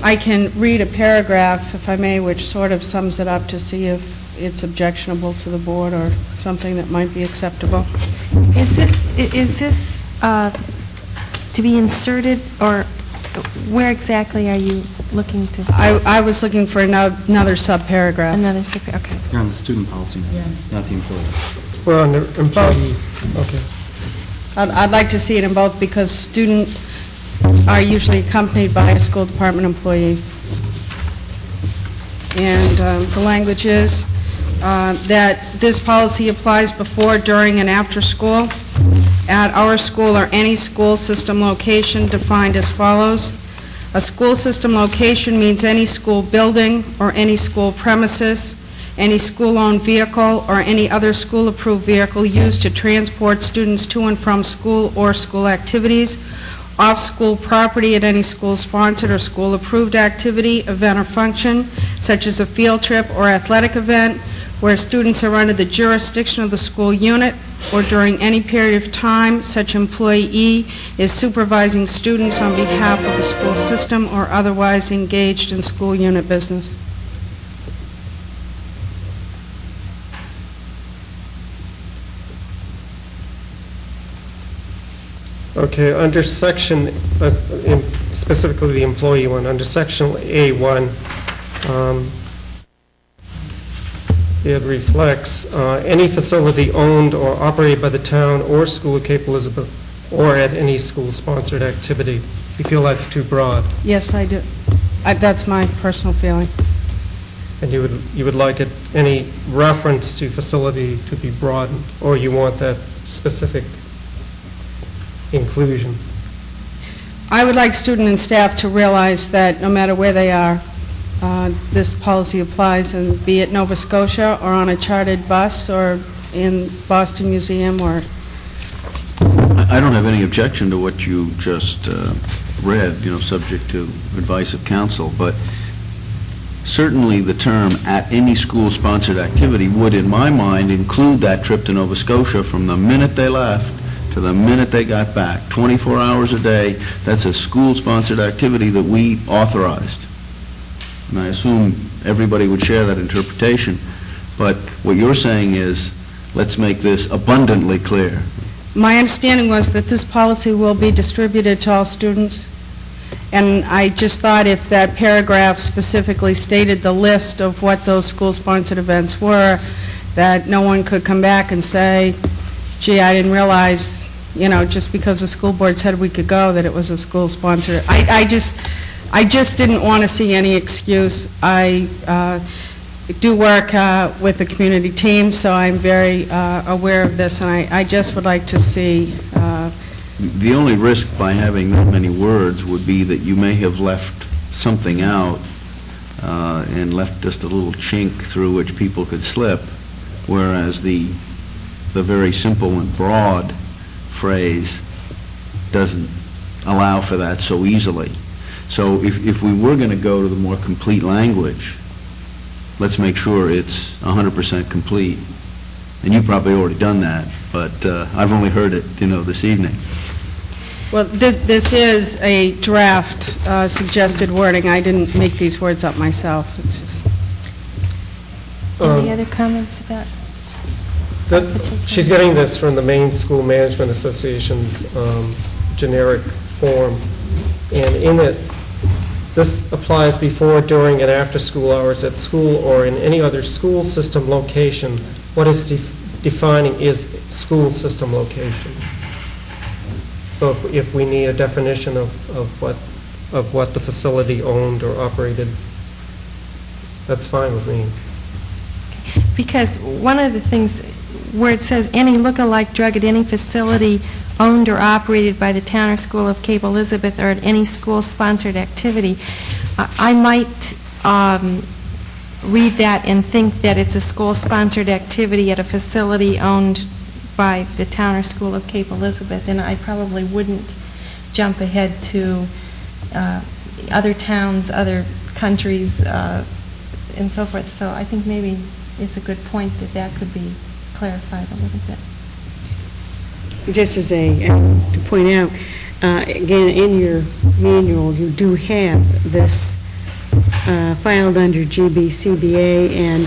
I can read a paragraph, if I may, which sort of sums it up to see if it's objectionable to the board or something that might be acceptable. Is this to be inserted, or where exactly are you looking to? I was looking for another sub-paragraph. Another sub-paragraph, okay. You're on the student policy, not the employee. We're on the employee. Okay. I'd like to see it in both because students are usually accompanied by a school department employee. And the language is that this policy applies before, during, and after school at our school or any school system location defined as follows. A school system location means any school building or any school premises, any school-owned vehicle or any other school-approved vehicle used to transport students to and from school or school activities, off-school property at any school-sponsored or school-approved activity, event, or function, such as a field trip or athletic event, where students are under the jurisdiction of the school unit, or during any period of time such employee is supervising students on behalf of the school system or otherwise engaged in school unit business. Okay, under section, specifically the employee one, under section A1, it reflects any facility owned or operated by the town or school of Cape Elizabeth or at any school-sponsored activity. You feel that's too broad? Yes, I do. That's my personal feeling. And you would like any reference to facility to be broadened, or you want that specific inclusion? I would like student and staff to realize that no matter where they are, this policy applies, and be it Nova Scotia or on a chartered bus or in Boston Museum or... I don't have any objection to what you just read, subject to advice of counsel, but certainly the term "at any school-sponsored activity" would, in my mind, include that trip to Nova Scotia from the minute they left to the minute they got back. 24 hours a day, that's a school-sponsored activity that we authorized. And I assume everybody would share that interpretation. But what you're saying is, let's make this abundantly clear. My understanding was that this policy will be distributed to all students, and I just thought if that paragraph specifically stated the list of what those school-sponsored events were, that no one could come back and say, gee, I didn't realize, just because the school board said we could go, that it was a school-sponsored. I just didn't want to see any excuse. I do work with the community team, so I'm very aware of this, and I just would like to see... The only risk by having that many words would be that you may have left something out and left just a little chink through which people could slip, whereas the very simple and broad phrase doesn't allow for that so easily. So if we were going to go to the more complete language, let's make sure it's 100% complete. And you've probably already done that, but I've only heard it, this evening. Well, this is a draft suggested wording. I didn't make these words up myself. It's just... Any other comments about? She's getting this from the Maine School Management Association's generic form, and in it, this applies before, during, and after school hours at school or in any other school system location. What is defining is school system location. So if we need a definition of what the facility owned or operated, that's fine with me. Because one of the things where it says any look-alike drug at any facility owned or operated by the town or school of Cape Elizabeth or at any school-sponsored activity, I might read that and think that it's a school-sponsored activity at a facility owned by the town or school of Cape Elizabeth, and I probably wouldn't jump ahead to other towns, other countries, and so forth. So I think maybe it's a good point that that could be clarified a little bit. Just as to point out, again, in your manual, you do have this filed under GBCBA, and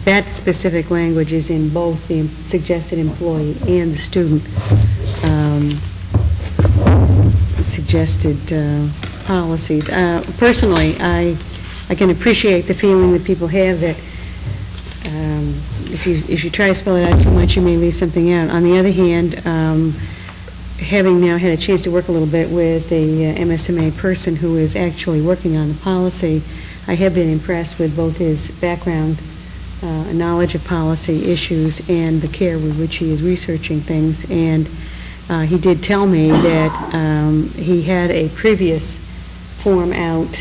that specific language is in both the suggested employee and the student suggested policies. Personally, I can appreciate the feeling that people have that if you try to spell it out too much, you may leave something out. On the other hand, having now had a chance to work a little bit with a MSMA person who is actually working on the policy, I have been impressed with both his background, knowledge of policy issues, and the care with which he is researching things. And he did tell me that he had a previous form out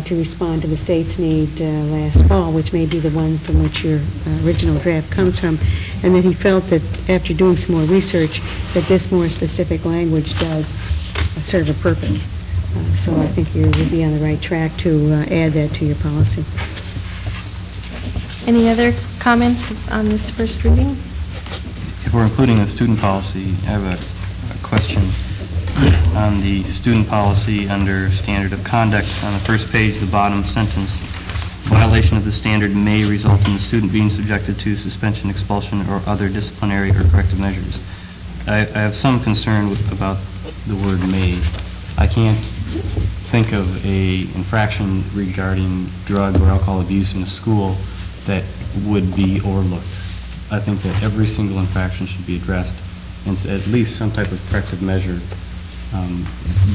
to respond to the state's need last fall, which may be the one from which your original draft comes from, and that he felt that after doing some more research that this more specific language does serve a purpose. So I think you would be on the right track to add that to your policy. Any other comments on this first reading? If we're including the student policy, I have a question on the student policy under standard of conduct. On the first page, the bottom sentence, violation of the standard may result in the student being subjected to suspension, expulsion, or other disciplinary or corrective measures. I have some concern about the word may. I can't think of a infraction regarding drug or alcohol abuse in a school that would be overlooked. I think that every single infraction should be addressed and at least some type of corrective measure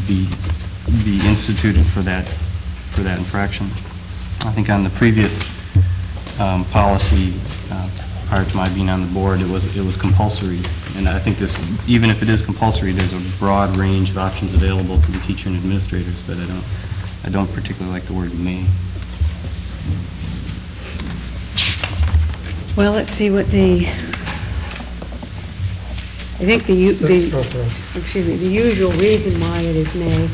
be instituted for that infraction. I think on the previous policy, prior to my being on the board, it was compulsory, and I think this, even if it is compulsory, there's a broad range of options available to the teacher and administrators, but I don't particularly like the word may. Well, let's see what the I think the Okay. the usual reason why it is may.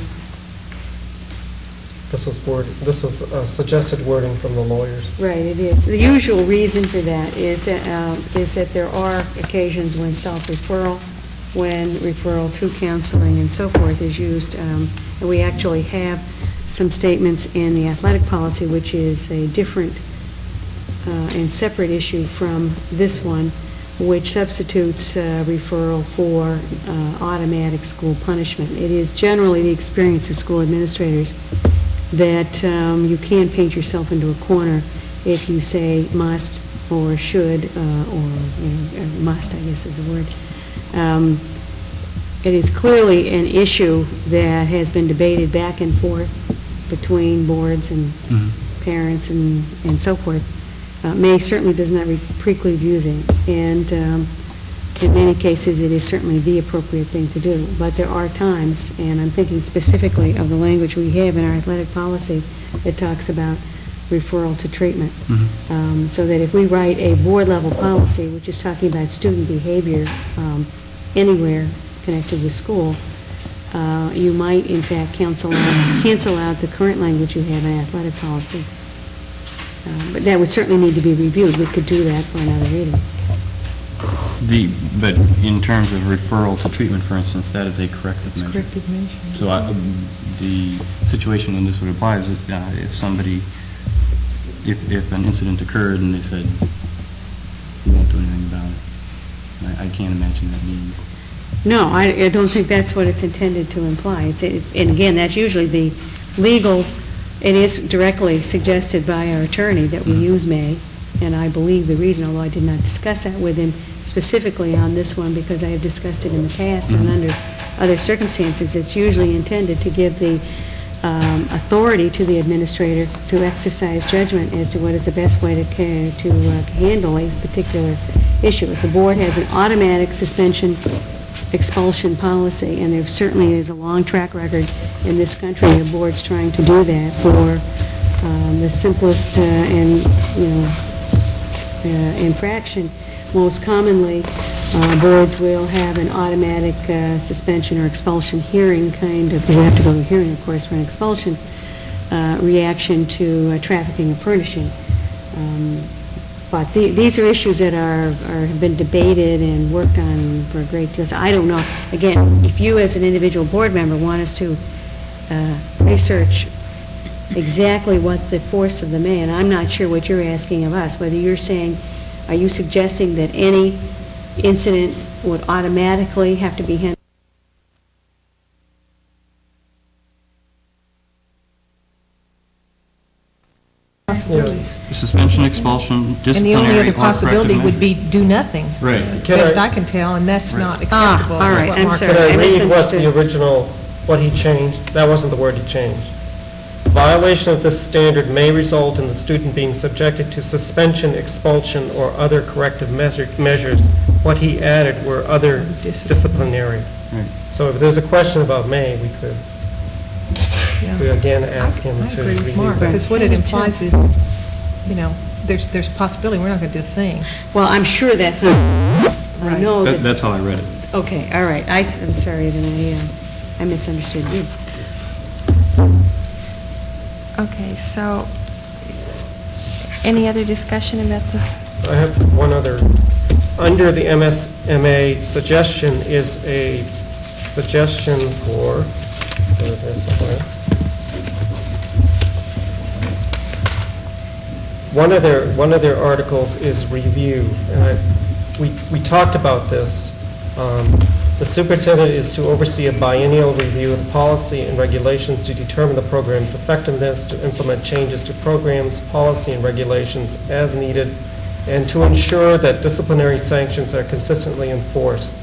This was suggested wording from the lawyers. Right, it is. The usual reason for that is that there are occasions when self-referral, when referral to counseling and so forth is used. And we actually have some statements in the athletic policy, which is a different and separate issue from this one, which substitutes referral for automatic school punishment. It is generally the experience of school administrators that you can paint yourself into a corner if you say must or should, or must, I guess is the word. It is clearly an issue that has been debated back and forth between boards and parents and so forth. May certainly does not preclude using, and in many cases, it is certainly the appropriate thing to do. But there are times, and I'm thinking specifically of the language we have in our athletic policy that talks about referral to treatment. So that if we write a board-level policy, which is talking about student behavior anywhere connected with school, you might, in fact, cancel out the current language you have in athletic policy. But that would certainly need to be reviewed. We could do that for another reading. But in terms of referral to treatment, for instance, that is a corrective measure. Corrective measure. So the situation when this would apply is that if somebody, if an incident occurred and they said, we won't do anything about it, I can't imagine that means. No, I don't think that's what it's intended to imply. And again, that's usually the legal, it is directly suggested by our attorney that we use may, and I believe the reason, although I did not discuss that with him specifically on this one because I have discussed it in the past and under other circumstances, it's usually intended to give the authority to the administrator to exercise judgment as to what is the best way to handle a particular issue. If the board has an automatic suspension expulsion policy, and there certainly is a long track record in this country of boards trying to do that for the simplest infraction. Most commonly, boards will have an automatic suspension or expulsion hearing kind of, you have to go to a hearing, of course, for an expulsion reaction to trafficking or furnishing. But these are issues that have been debated and worked on for a great deal. So I don't know. Again, if you as an individual board member want us to research exactly what the force of the may, and I'm not sure what you're asking of us, whether you're saying, are you suggesting that any incident would automatically have to be handled? Suspension, expulsion, And the disciplinary, only or other possibility corrective would be do nothing. Right. Best I can tell, and that's not acceptable. all is right, what I'm Mark sorry. Could I said. read what misunderstood. the original, what he changed? That wasn't the word he changed. Violation of this standard may result in the student being subjected to suspension, expulsion, or other corrective measures. What he added were other disciplinary. Right. So if there's a question about may, we could Yeah. again ask him I to agree with review Mark, that. because what it implies is, there's a possibility we're not going to do a thing. Well, I'm sure that's not, I know that, That's how I read it. okay, all right. I'm sorry, then I misunderstood you. Okay, so, any other discussion about this? I have one other. Under the MSMA suggestion is a suggestion for, there it is somewhere. One of their articles is review, and we talked about this. The superintendent is to oversee a biennial review of policy and regulations to determine the program's effectiveness, to implement changes to programs, policy, and regulations as needed, and to ensure that disciplinary sanctions are consistently enforced.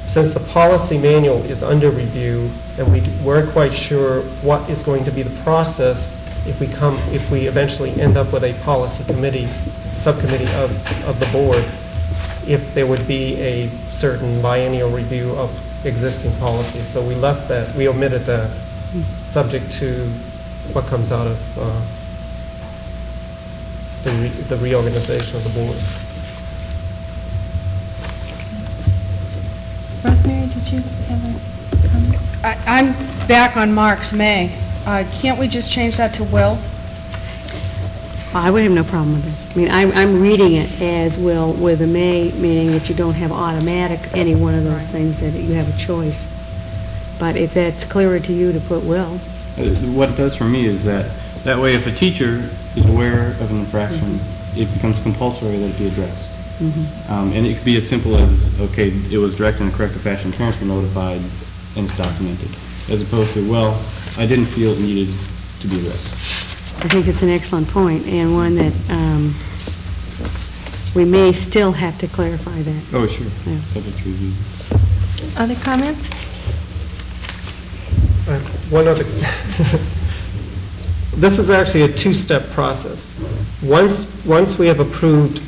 Since the policy manual is under review, and we weren't quite sure what is going to be the process if we eventually end up with a policy committee, subcommittee of the board, if there would be a certain biennial review of existing policies. So we left that, we omitted that, subject to what comes out of the reorganization of the board. did you have a comment? I'm back on Mark's May. Can't we just change that to will? I would have no problem with it. I mean, I'm reading it as will with a may, meaning that you don't have automatic any one of those things, that you have a choice. But if that's clearer to you to put will. What it does for me is that way if a teacher is aware of an infraction, it becomes compulsory that it be addressed. And it could be as simple as, okay, it was directed in a corrective fashion, parents were notified, and it's documented, as opposed to, well, I didn't feel it needed to be addressed. I think it's an excellent point, and one that we may still have to clarify that. Oh, sure. Yeah. Subject to review. Other comments? One other, this is actually a two-step process. Once we have approved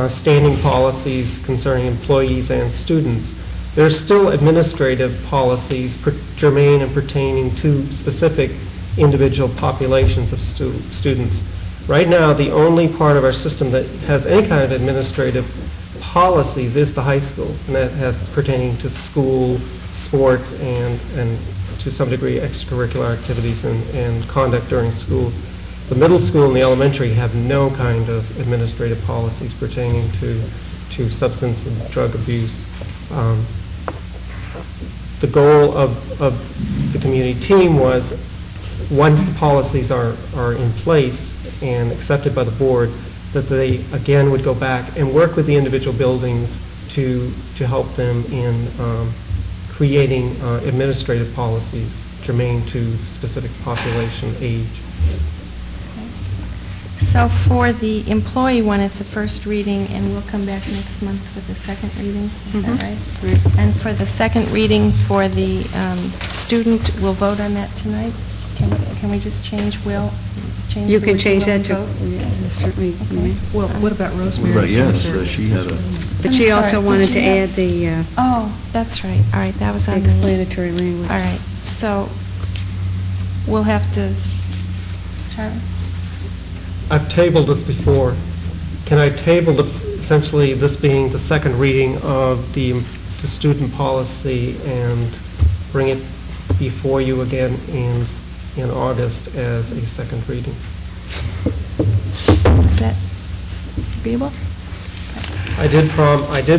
standing policies concerning employees and students, there's still administrative policies germane and pertaining to specific individual populations of students. Right now, the only part of our system that has any kind of administrative policies is the high school, and that has pertaining to school, sports, and to some degree extracurricular activities and conduct during school. The middle school and the elementary have no kind of administrative policies pertaining to substance and drug abuse. The goal of the community team was, once the policies are in place and accepted by the board, that they again would go back and work with the individual buildings to help them in creating administrative policies germane to specific population age. So for the employee one, it's a first reading, and we'll come back next month with a second reading, is that right? Right. And for the second reading for the student, we'll vote on that tonight? Can we just change will? You the can word change will that and to, vote? yeah, certainly. Okay. Well, what about Rosemary? Right, yes, she had a... But I'm she also sorry, wanted did to you have- add the Oh, that's right. All right, that was on the... explanatory language. All right, so we'll have to, Charlie? I've tabled this before. Can I table essentially this being the second reading of the student policy and bring it before you again in August as a second reading? Is that agreeable? I did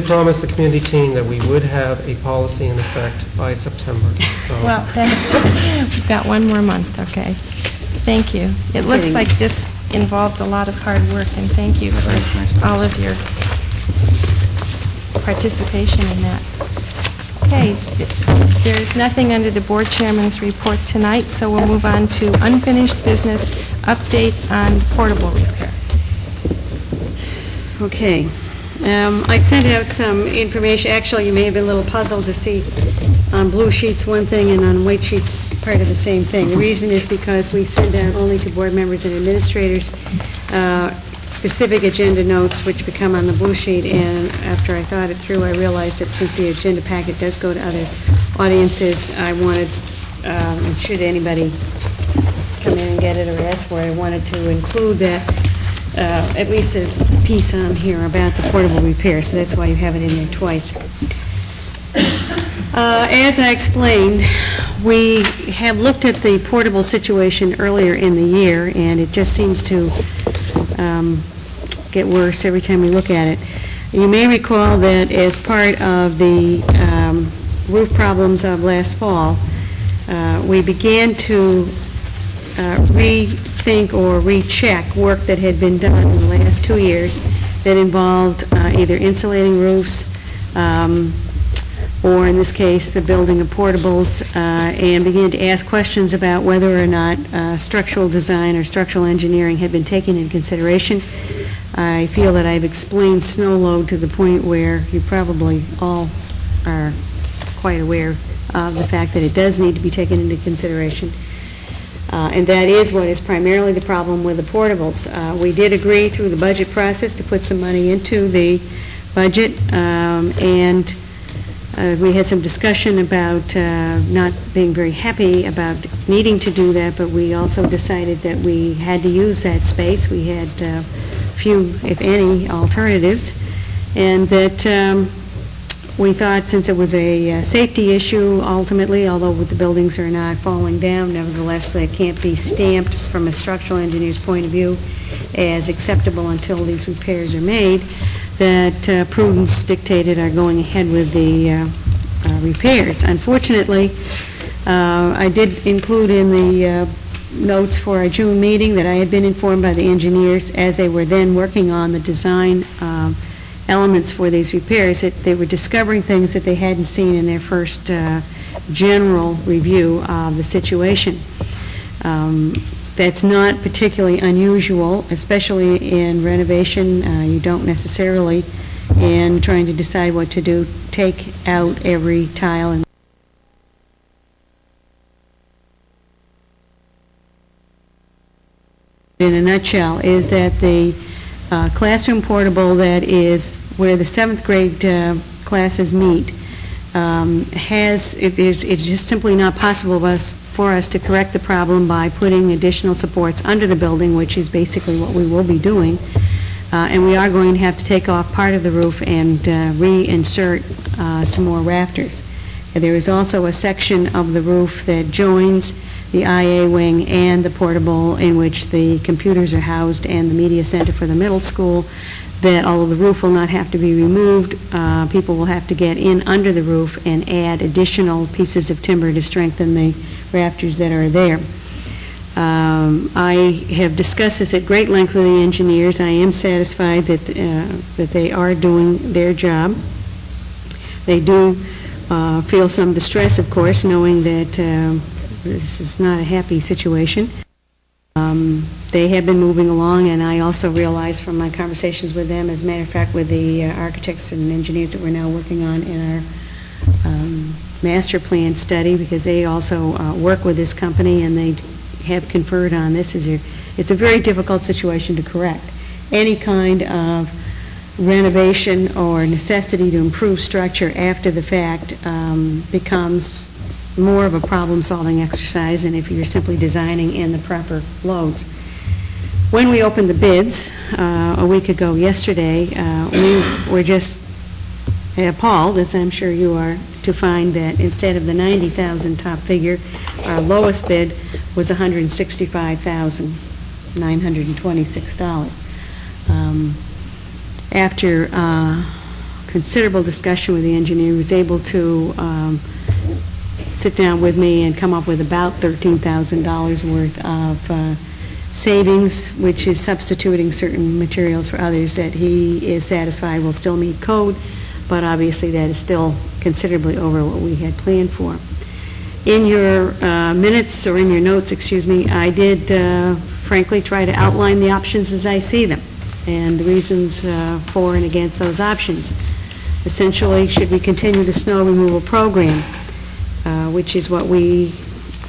promise the community team that we would have a policy in effect by September, so. Well, then, we've got one more month, okay. Thank you. It looks Okay. like this involved a lot of hard work, and thank you for all of your participation in that. Okay, there is nothing under the board chairman's report tonight, so we'll move on to unfinished business, update on portable repair. Okay. I sent out some information. Actually, you may have been a little puzzled to see on blue sheets one thing and on white sheets part of the same thing. The reason is because we send out only to board members and administrators specific agenda notes which become on the blue sheet, and after I thought it through, I realized that since the agenda packet does go to other audiences, I wanted, and should anybody come in and get it or ask for it, I wanted to include that, at least a piece on here about the portable repair, so that's why you have it in there twice. As I explained, we have looked at the portable situation earlier in the year, and it just seems to get worse every time we look at it. You may recall that as part of the roof problems of last fall, we began to rethink or recheck work that had been done in the last 2 years that involved either insulating roofs, or in this case, the building of portables, and began to ask questions about whether or not structural design or structural engineering had been taken into consideration. I feel that I've explained snow load to the point where you probably all are quite aware of the fact that it does need to be taken into consideration. And that is what is primarily the problem with the portables. We did agree through the budget process to put some money into the budget, and we had some discussion about not being very happy about needing to do that, but we also decided that we had to use that space. We had few, if any, alternatives, and that We thought since it was a safety issue ultimately, although the buildings are not falling down, nevertheless, it can't be stamped from a structural engineer's point of view as acceptable until these repairs are made, that prudence dictated our going ahead with the repairs. Unfortunately, I did include in the notes for our June meeting that I had been informed by the engineers as they were then working on the design elements for these repairs, that they were discovering things that they hadn't seen in their first general review of the situation. That's not particularly unusual, especially in renovation. You don't necessarily, in trying to decide what to do, take out every tile and in a nutshell, is that the classroom portable that is where the 7th grade classes meet it's just simply not possible for us to correct the problem by putting additional supports under the building, which is basically what we will be doing. And we are going to have to take off part of the roof and reinsert some more rafters. And there is also a section of the roof that joins the IA wing and the portable in which the computers are housed and the media center for the middle school, that although the roof will not have to be removed, people will have to get in under the roof and add additional pieces of timber to strengthen the rafters that are there. I have discussed this at great length with the engineers. I am satisfied that they are doing their job. They do feel some distress, of course, knowing that this is not a happy situation. They have been moving along, and I also realize from my conversations with them, as a matter of fact, with the architects and engineers that we're now working on in our master plan study, because they also work with this company and they have conferred on this. It's a very difficult situation to correct. Any kind of renovation or necessity to improve structure after the fact becomes more of a problem-solving exercise than if you're simply designing in the proper loads. When we opened the bids a week ago yesterday, we were just appalled, as I'm sure you are, to find that instead of the $90,000 top figure, our lowest bid was $165,926. After considerable discussion with the engineer, he was able to sit down with me and come up with about $13,000 worth of savings, which is substituting certain materials for others that he is satisfied will still meet code, but obviously that is still considerably over what we had planned for. In your minutes, or in your notes, excuse me, I did frankly try to outline the options as I see them and the reasons for and against those options. Essentially, should we continue the snow removal program, which is what we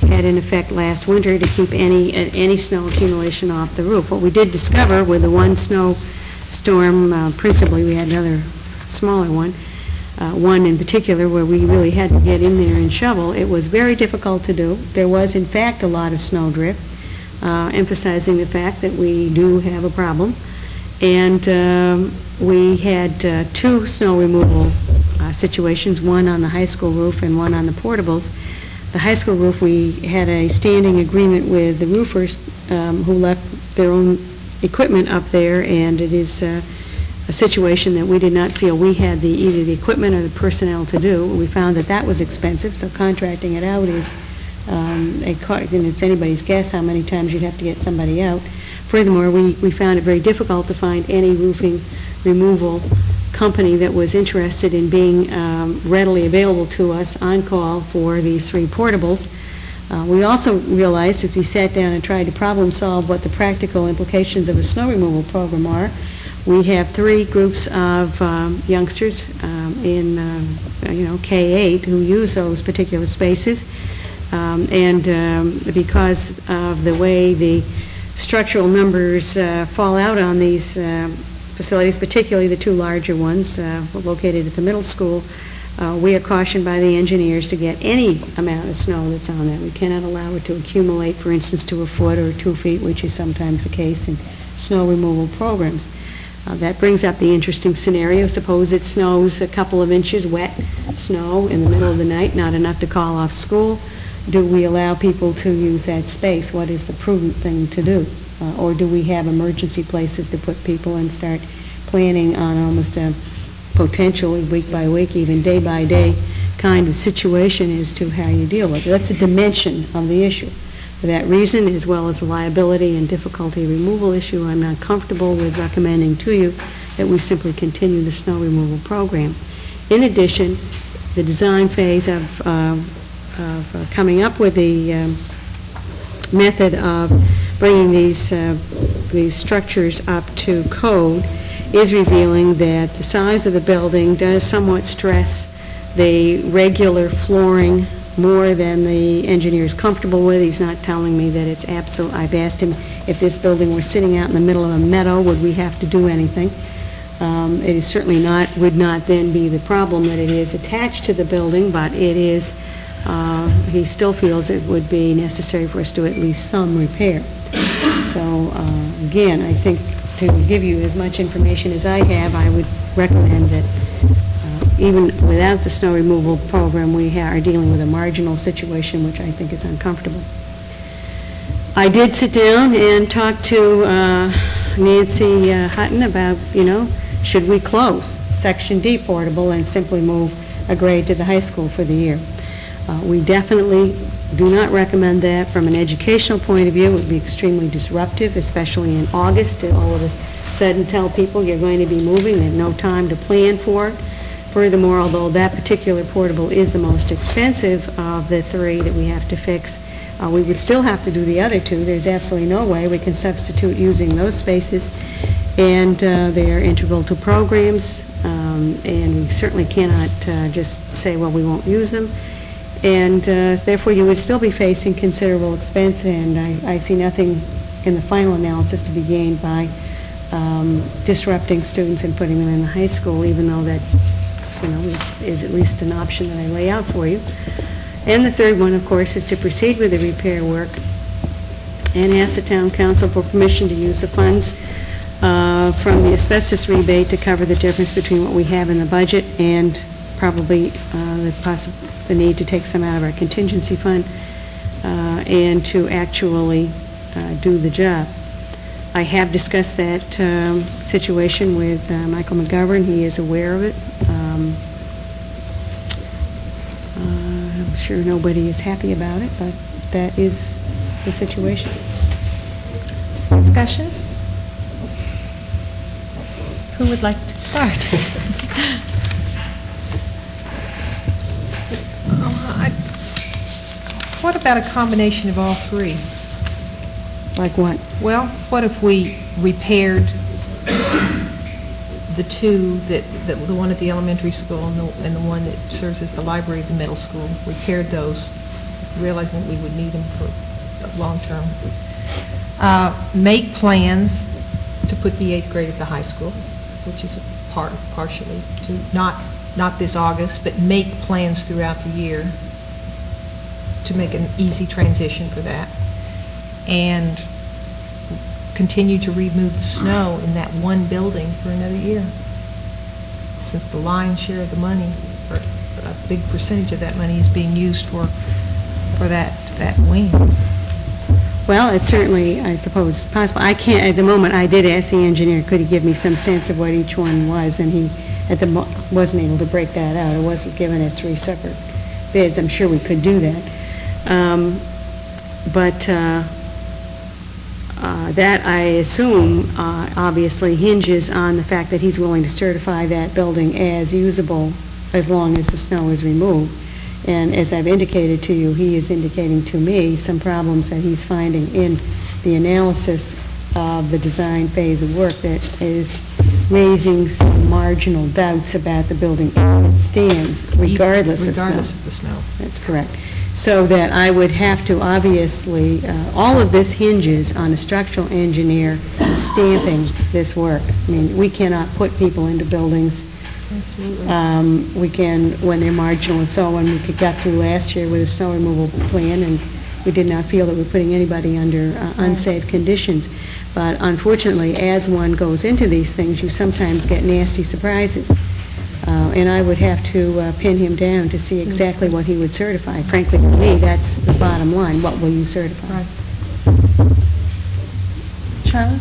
had in effect last winter to keep any snow accumulation off the roof. What we did discover with the one snow storm, principally, we had another smaller one in particular where we really had to get in there and shovel. It was very difficult to do. There was, in fact, a lot of snow drift, emphasizing the fact that we do have a problem. And we had two snow removal situations, one on the high school roof and one on the portables. The high school roof, we had a standing agreement with the roofers who left their own equipment up there, and it is a situation that we did not feel we had either the equipment or the personnel to do. We found that that was expensive, so contracting it out is, and it's anybody's guess how many times you'd have to get somebody out. Furthermore, we found it very difficult to find any roofing removal company that was interested in being readily available to us on call for these three portables. We also realized as we sat down and tried to problem solve what the practical implications of a snow removal program are, we have three groups of youngsters in K-8 who use those particular spaces, and because of the way the structural numbers fall out on these facilities, particularly the two larger ones located at the middle school, we are cautioned by the engineers to get any amount of snow that's on there. We cannot allow it to accumulate, for instance, to a foot or 2 feet, which is sometimes the case in snow removal programs. That brings up the interesting scenario. Suppose it snows a couple of inches, wet snow in the middle of the night, not enough to call off school. Do we allow people to use that space? What is the prudent thing to do? Or do we have emergency places to put people and start planning on almost a potentially week by week, even day by day kind of situation as to how you deal with it? That's a dimension of the issue. For that reason, as well as the liability and difficulty removal issue, I'm not comfortable with recommending to you that we simply continue the snow removal program. In addition, the design phase of coming up with the method of bringing these structures up to code is revealing that the size of the building does somewhat stress the regular flooring more than the engineer is comfortable with. He's not telling me that it's absolute. I've asked him if this building were sitting out in the middle of a meadow, would we have to do anything? It is certainly not, would not then be the problem that it is attached to the building, but it is, he still feels it would be necessary for us to do at least some repair. So, again, I think to give you as much information as I have, I would recommend that even without the snow removal program, we are dealing with a marginal situation, which I think is uncomfortable. I did sit down and talk to Nancy Hutton about, should we close Section D portable and simply move a grade to the high school for the year? We definitely do not recommend that. From an educational point of view, it would be extremely disruptive, especially in August, to all of a sudden tell people you're going to be moving and no time to plan for it. Furthermore, although that particular portable is the most expensive of the three that we have to fix, we would still have to do the other two. There's absolutely no way we can substitute using those spaces, and they are integral to programs, and we certainly cannot just say, well, we won't use them. And therefore, you would still be facing considerable expense, and I see nothing in the final analysis to be gained by disrupting students and putting them in the high school, even though that is at least an option that I lay out for you. And the third one, of course, is to proceed with the repair work and ask the town council for permission to use the funds from the asbestos rebate to cover the difference between what we have in the budget and probably the need to take some out of our contingency fund and to actually do the job. I have discussed that situation with Michael McGovern. He is aware of it. I'm sure nobody is happy about it, but that is the situation. Discussion? Who would like to start? What about a combination of all three? Like what? Well, what if we repaired the two, the one at the elementary school and the one that serves as the library at the middle school, repaired those, realizing that we would need them for long term. Make plans to put the 8th grade at the high school, which is partially to not this August, but make plans throughout the year to make an easy transition for that. And continue to remove the snow in that one building for another year. Since the lion's share of the money, or a big percentage of that money is being used for that wing. Well, it certainly, I suppose, is possible. I can't, at the moment, I did ask the engineer, could he give me some sense of what each one was, and he wasn't able to break that out. It wasn't given as 3 separate bids. I'm sure we could do that. That, I assume, obviously hinges on the fact that he's willing to certify that building as usable as long as the snow is removed. And as I've indicated to you, he is indicating to me some problems that he's finding in the analysis of the design phase of work that is raising some marginal doubts about the building as it stands, regardless of snow. Regardless of the snow. That's correct. So that I would have to, obviously, all of this hinges on a structural engineer stamping this work. I mean, we cannot put people into buildings. Absolutely. We can, when they're marginal and so on. We got through last year with a snow removal plan, and we did not feel that we're putting anybody under unsafe conditions. But unfortunately, as one goes into these things, you sometimes get nasty surprises. And I would have to pin him down to see exactly what he would certify. Frankly, to me, that's the bottom line. What will you certify? Charlie?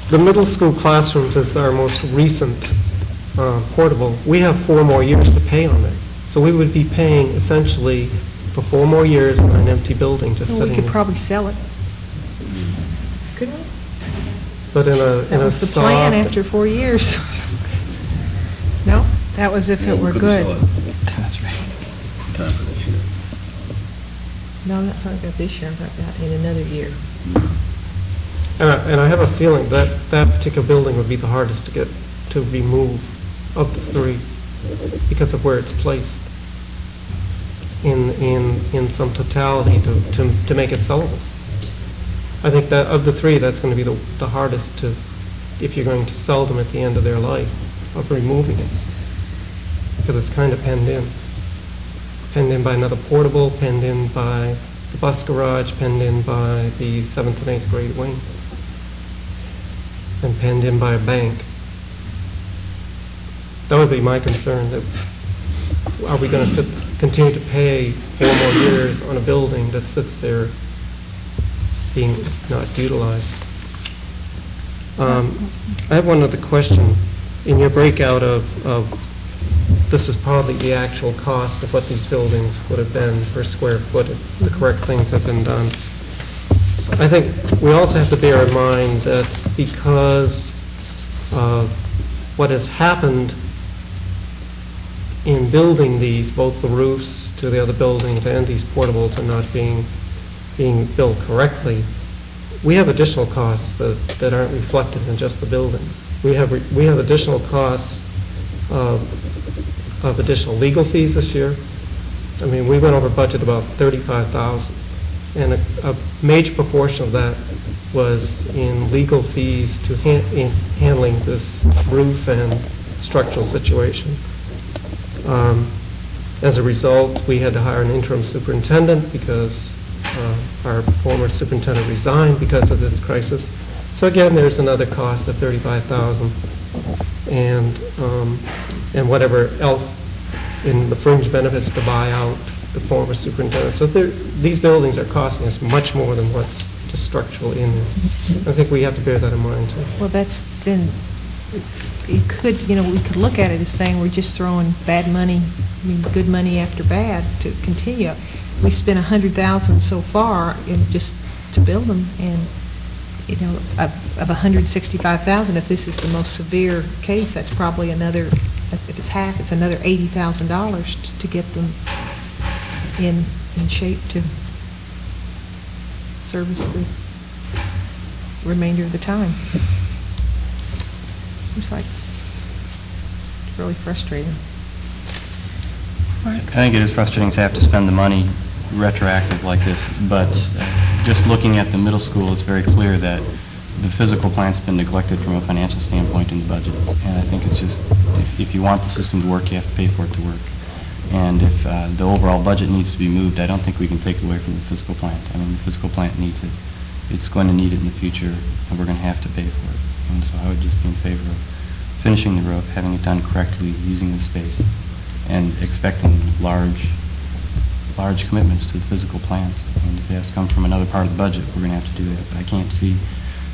The middle school classrooms is our most recent portable. We have 4 more years to pay on it. So we would be paying essentially for 4 more years on an empty building just Well, sitting we could there. probably sell it. Couldn't we? But in a That was the plan soft, after 4 years. No? That was if it were good. That's right. No, I'm not talking about this year, I'm talking about in another year. and I have a feeling that that particular building would be the hardest to remove of the 3 because of where it's placed in some totality to make it sellable. I think that of the 3, that's going to be the hardest to, if you're going to sell them at the end of their life, of removing it. Because it's kind of penned in by another portable, penned in by the bus garage, penned in by the 7th and 8th grade wing, and penned in by a bank. That would be my concern, that are we going to continue to pay 4 more years on a building that sits there being not utilized? I have one other question. In your breakout of this is probably the actual cost of what these buildings would have been per square foot if the correct things have been done. I think we also have to bear in mind that because of what has happened in building these, both the roofs to the other buildings and these portables are not being built correctly, we have additional costs that aren't reflected in just the buildings. We have additional costs of additional legal fees this year. I mean, we went over budget about $35,000, and a major proportion of that was in legal fees to in handling this roof and structural situation. As a result, we had to hire an interim superintendent because our former superintendent resigned because of this crisis. So again, there's another cost of $35,000, and whatever else in the fringe benefits to buy out the former superintendent. So these buildings are costing us much more than what's just structural in there. I think we have to bear that in mind too. Well, that's then, we could look at it as saying we're just throwing bad money, good money after bad to continue. We spent $100,000 so far in just to build them, and of $165,000, if this is the most severe case, that's probably another. If it's half, it's another $80,000 to get them in shape to service the remainder of the time. It's like, it's really frustrating. I think it is frustrating to have to spend the money retroactive like this, but just looking at the middle school, it's very clear that the physical plant's been neglected from a financial standpoint in the budget. And I think it's just, if you want the system to work, you have to pay for it to work. And if the overall budget needs to be moved, I don't think we can take it away from the physical plant. I mean, the physical plant needs it. It's going to need it in the future, and we're going to have to pay for it. And so I would just be in favor of finishing the roof, having it done correctly, using the space, and expecting large commitments to the physical plant. And if it has to come from another part of the budget, we're going to have to do that. But I can't see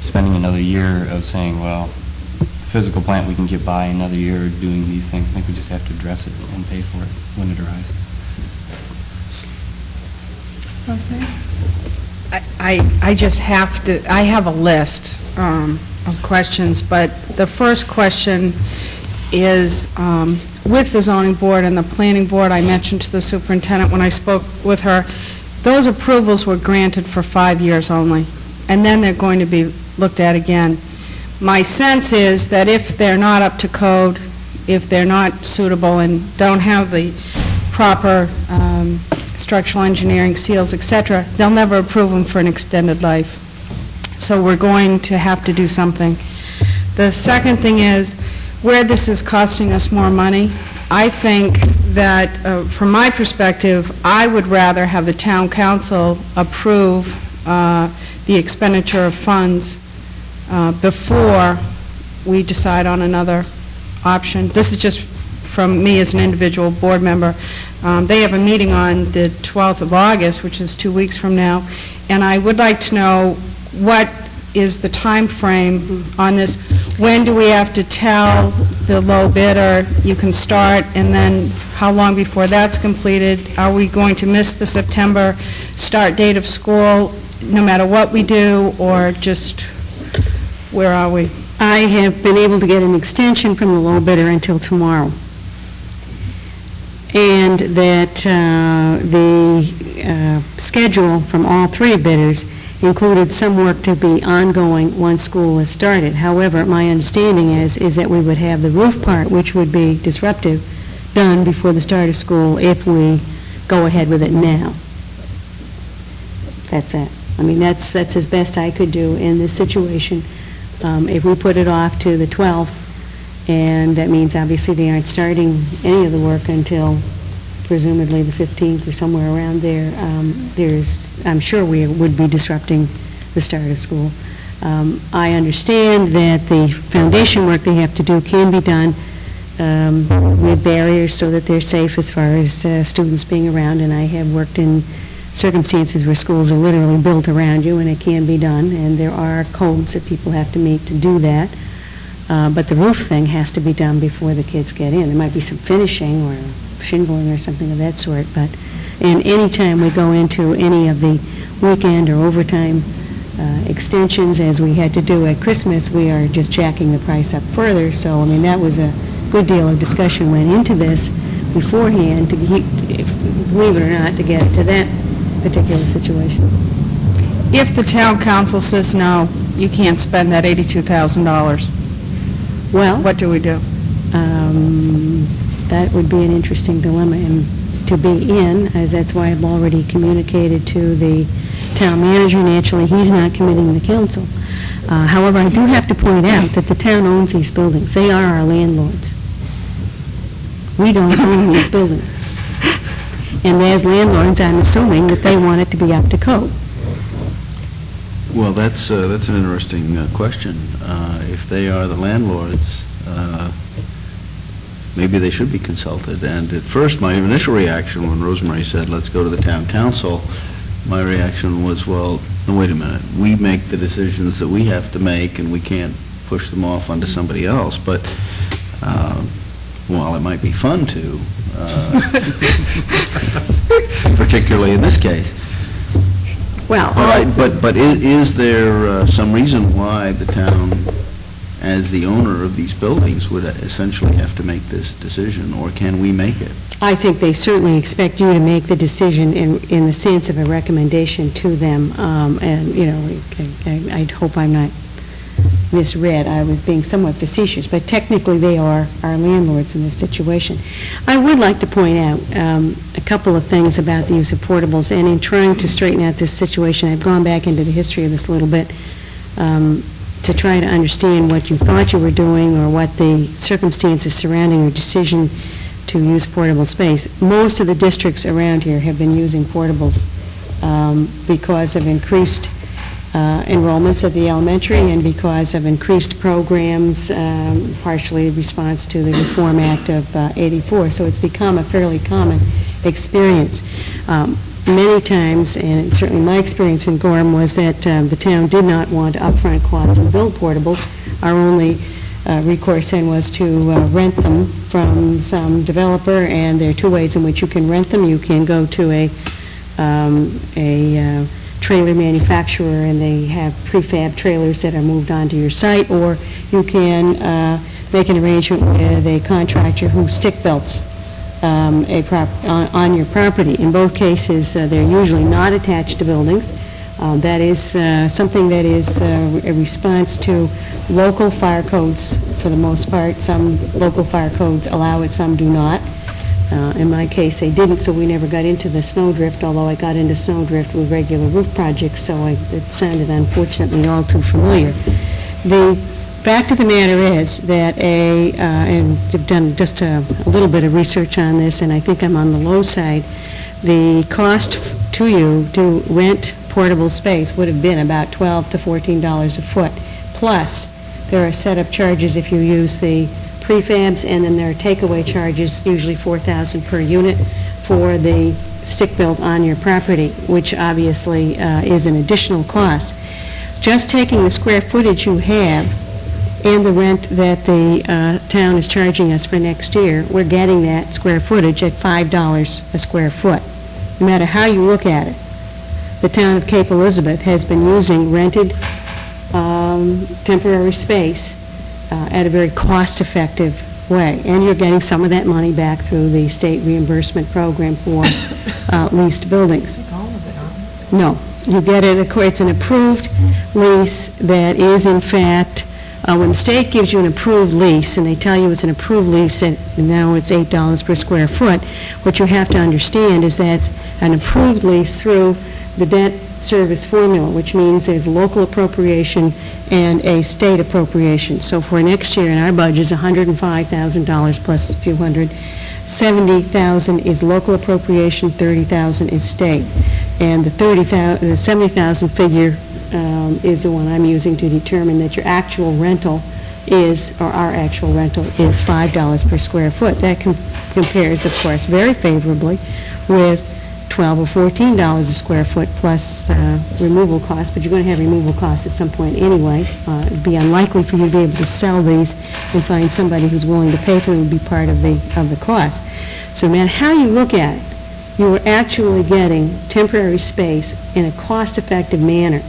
spending another year of saying, well, physical plant, we can get by another year doing these things. I think we just have to address it and pay for it when it arises. I just have to, I have a list of questions, but the first question is, with the zoning board and the planning board, I mentioned to the superintendent when I spoke with her, those approvals were granted for 5 years only, and then they're going to be looked at again. My sense is that if they're not up to code, if they're not suitable and don't have the proper structural engineering seals, etc., they'll never approve them for an extended life. So we're going to have to do something. The second thing is, where this is costing us more money, I think that, from my perspective, I would rather have the town council approve the expenditure of funds before we decide on another option. This is just from me as an individual board member. They have a meeting on the 12th of August, which is 2 weeks from now, and I would like to know what is the time frame on this. When do we have to tell the low bidder, you can start, and then how long before that's completed? Are we going to miss the September start date of school no matter what we do, or just, where are we? I have been able to get an extension from the low bidder until tomorrow. And that the schedule from all three bidders included some work to be ongoing once school is started. However, my understanding is that we would have the roof part, which would be disruptive, done before the start of school if we go ahead with it now. That's it. I mean, that's as best I could do in this situation. If we put it off to the 12th, and that means obviously they aren't starting any of the work until presumably the 15th or somewhere around there, I'm sure we would be disrupting the start of school. I understand that the foundation work they have to do can be done with barriers so that they're safe as far as students being around, and I have worked in circumstances where schools are literally built around you, and it can be done, and there are codes that people have to meet to do that. But the roof thing has to be done before the kids get in. There might be some finishing or shingling or something of that sort, but any time we go into any of the weekend or overtime extensions, as we had to do at Christmas, we are just jacking the price up further. So, I mean, that was a good deal of discussion went into this beforehand, to believe it or not, to get to that particular situation. If the town council says, no, you can't spend that $82,000, Well, what do we do? that would be an interesting dilemma to be in, as that's why I've already communicated to the town manager. Naturally, he's not committing the council. However, I do have to point out that the town owns these buildings. They are our landlords. We don't own these buildings. And as landlords, I'm assuming that they want it to be up to code. Well, that's an interesting question. If they are the landlords, maybe they should be consulted. And at first, my initial reaction when Rosemary said, let's go to the town council, my reaction was, well, no, wait a minute. We make the decisions that we have to make, and we can't push them off onto somebody else. But while it might be fun to, particularly in this case. Well, But is there some reason why the town, as the owner of these buildings, would essentially have to make this decision, or can we make it? I think they certainly expect you to make the decision in the sense of a recommendation to them, and, you know, I hope I'm not misread. I was being somewhat facetious, but technically they are our landlords in this situation. I would like to point out a couple of things about the use of portables, and in trying to straighten out this situation, I've gone back into the history of this a little bit to try to understand what you thought you were doing or what the circumstances surrounding your decision to use portable space. Most of the districts around here have been using portables because of increased enrollments at the elementary and because of increased programs, partially in response to the Reform Act of '84. So it's become a fairly common experience. Many times, and certainly my experience in Gorham, was that the town did not want upfront costs and build portables. Our only recourse then was to rent them from some developer, and there are two ways in which you can rent them. You can go to a trailer manufacturer, and they have prefab trailers that are moved onto your site, or you can make an arrangement with a contractor who stick belts on your property. In both cases, they're usually not attached to buildings. That is something that is a response to local fire codes for the most part. Some local fire codes allow it, some do not. In my case, they didn't, so we never got into the snowdrift, although I got into snowdrift with regular roof projects, so it sounded unfortunately all too familiar. The fact of the matter is that and I've done just a little bit of research on this, and I think I'm on the low side, the cost to you to rent portable space would have been about $12 to $14 a foot. Plus, there are setup charges if you use the prefabs, and then there are takeaway charges, usually $4,000 per unit, for the stick-built on your property, which obviously is an additional cost. Just taking the square footage you have and the rent that the town is charging us for next year, we're getting that square footage at $5 a square foot, no matter how you look at it. The town of Cape Elizabeth has been using rented temporary space at a very cost-effective way, and you're getting some of that money back through the state reimbursement program for leased buildings. All of it, aren't we? No, you get it, it's an approved lease that is in fact, when the state gives you an approved lease, and they tell you it's an approved lease, and now it's $8 per square foot, what you have to understand is that's an approved lease through the debt service formula, which means there's local appropriation and a state appropriation. So for next year, in our budget is $105,000 plus a few hundred. $70,000 is local appropriation, $30,000 is state. And the $70,000 figure is the one I'm using to determine that your actual rental is, or our actual rental is $5 per square foot. That compares, of course, very favorably with $12 or $14 a square foot plus removal costs, but you're going to have removal costs at some point anyway. It'd be unlikely for you to be able to sell these and find somebody who's willing to pay for it would be part of the cost. So no matter how you look at it, you are actually getting temporary space in a cost-effective manner.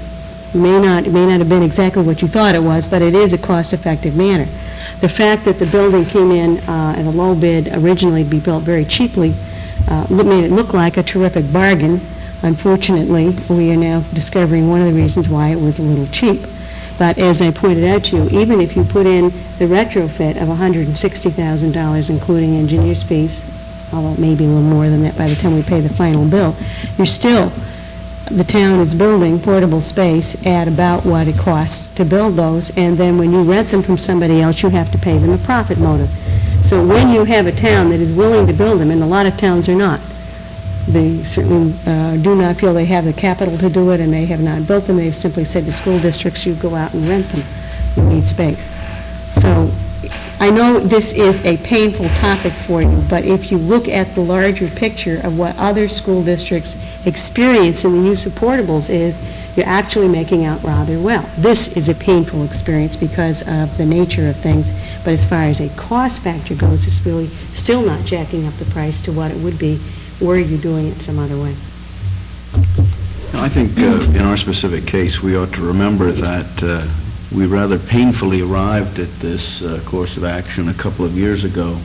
It may not have been exactly what you thought it was, but it is a cost-effective manner. The fact that the building came in at a low bid, originally to be built very cheaply, made it look like a terrific bargain. Unfortunately, we are now discovering one of the reasons why it was a little cheap. But as I pointed out to you, even if you put in the retrofit of $160,000, including engineer's fees, although it may be a little more than that by the time we pay the final bill, you're still, the town is building portable space at about what it costs to build those, and then when you rent them from somebody else, you have to pay them a profit motive. So when you have a town that is willing to build them, and a lot of towns are not, they certainly do not feel they have the capital to do it, and they have not built them. They've simply said to school districts, you go out and rent them. You need space. So I know this is a painful topic for you, but if you look at the larger picture of what other school districts experience in the use of portables is, you're actually making out rather well. This is a painful experience because of the nature of things, but as far as a cost factor goes, it's really still not jacking up the price to what it would be were you doing it some other way. I think in our specific case, we ought to remember that we rather painfully arrived at this course of action a couple of years ago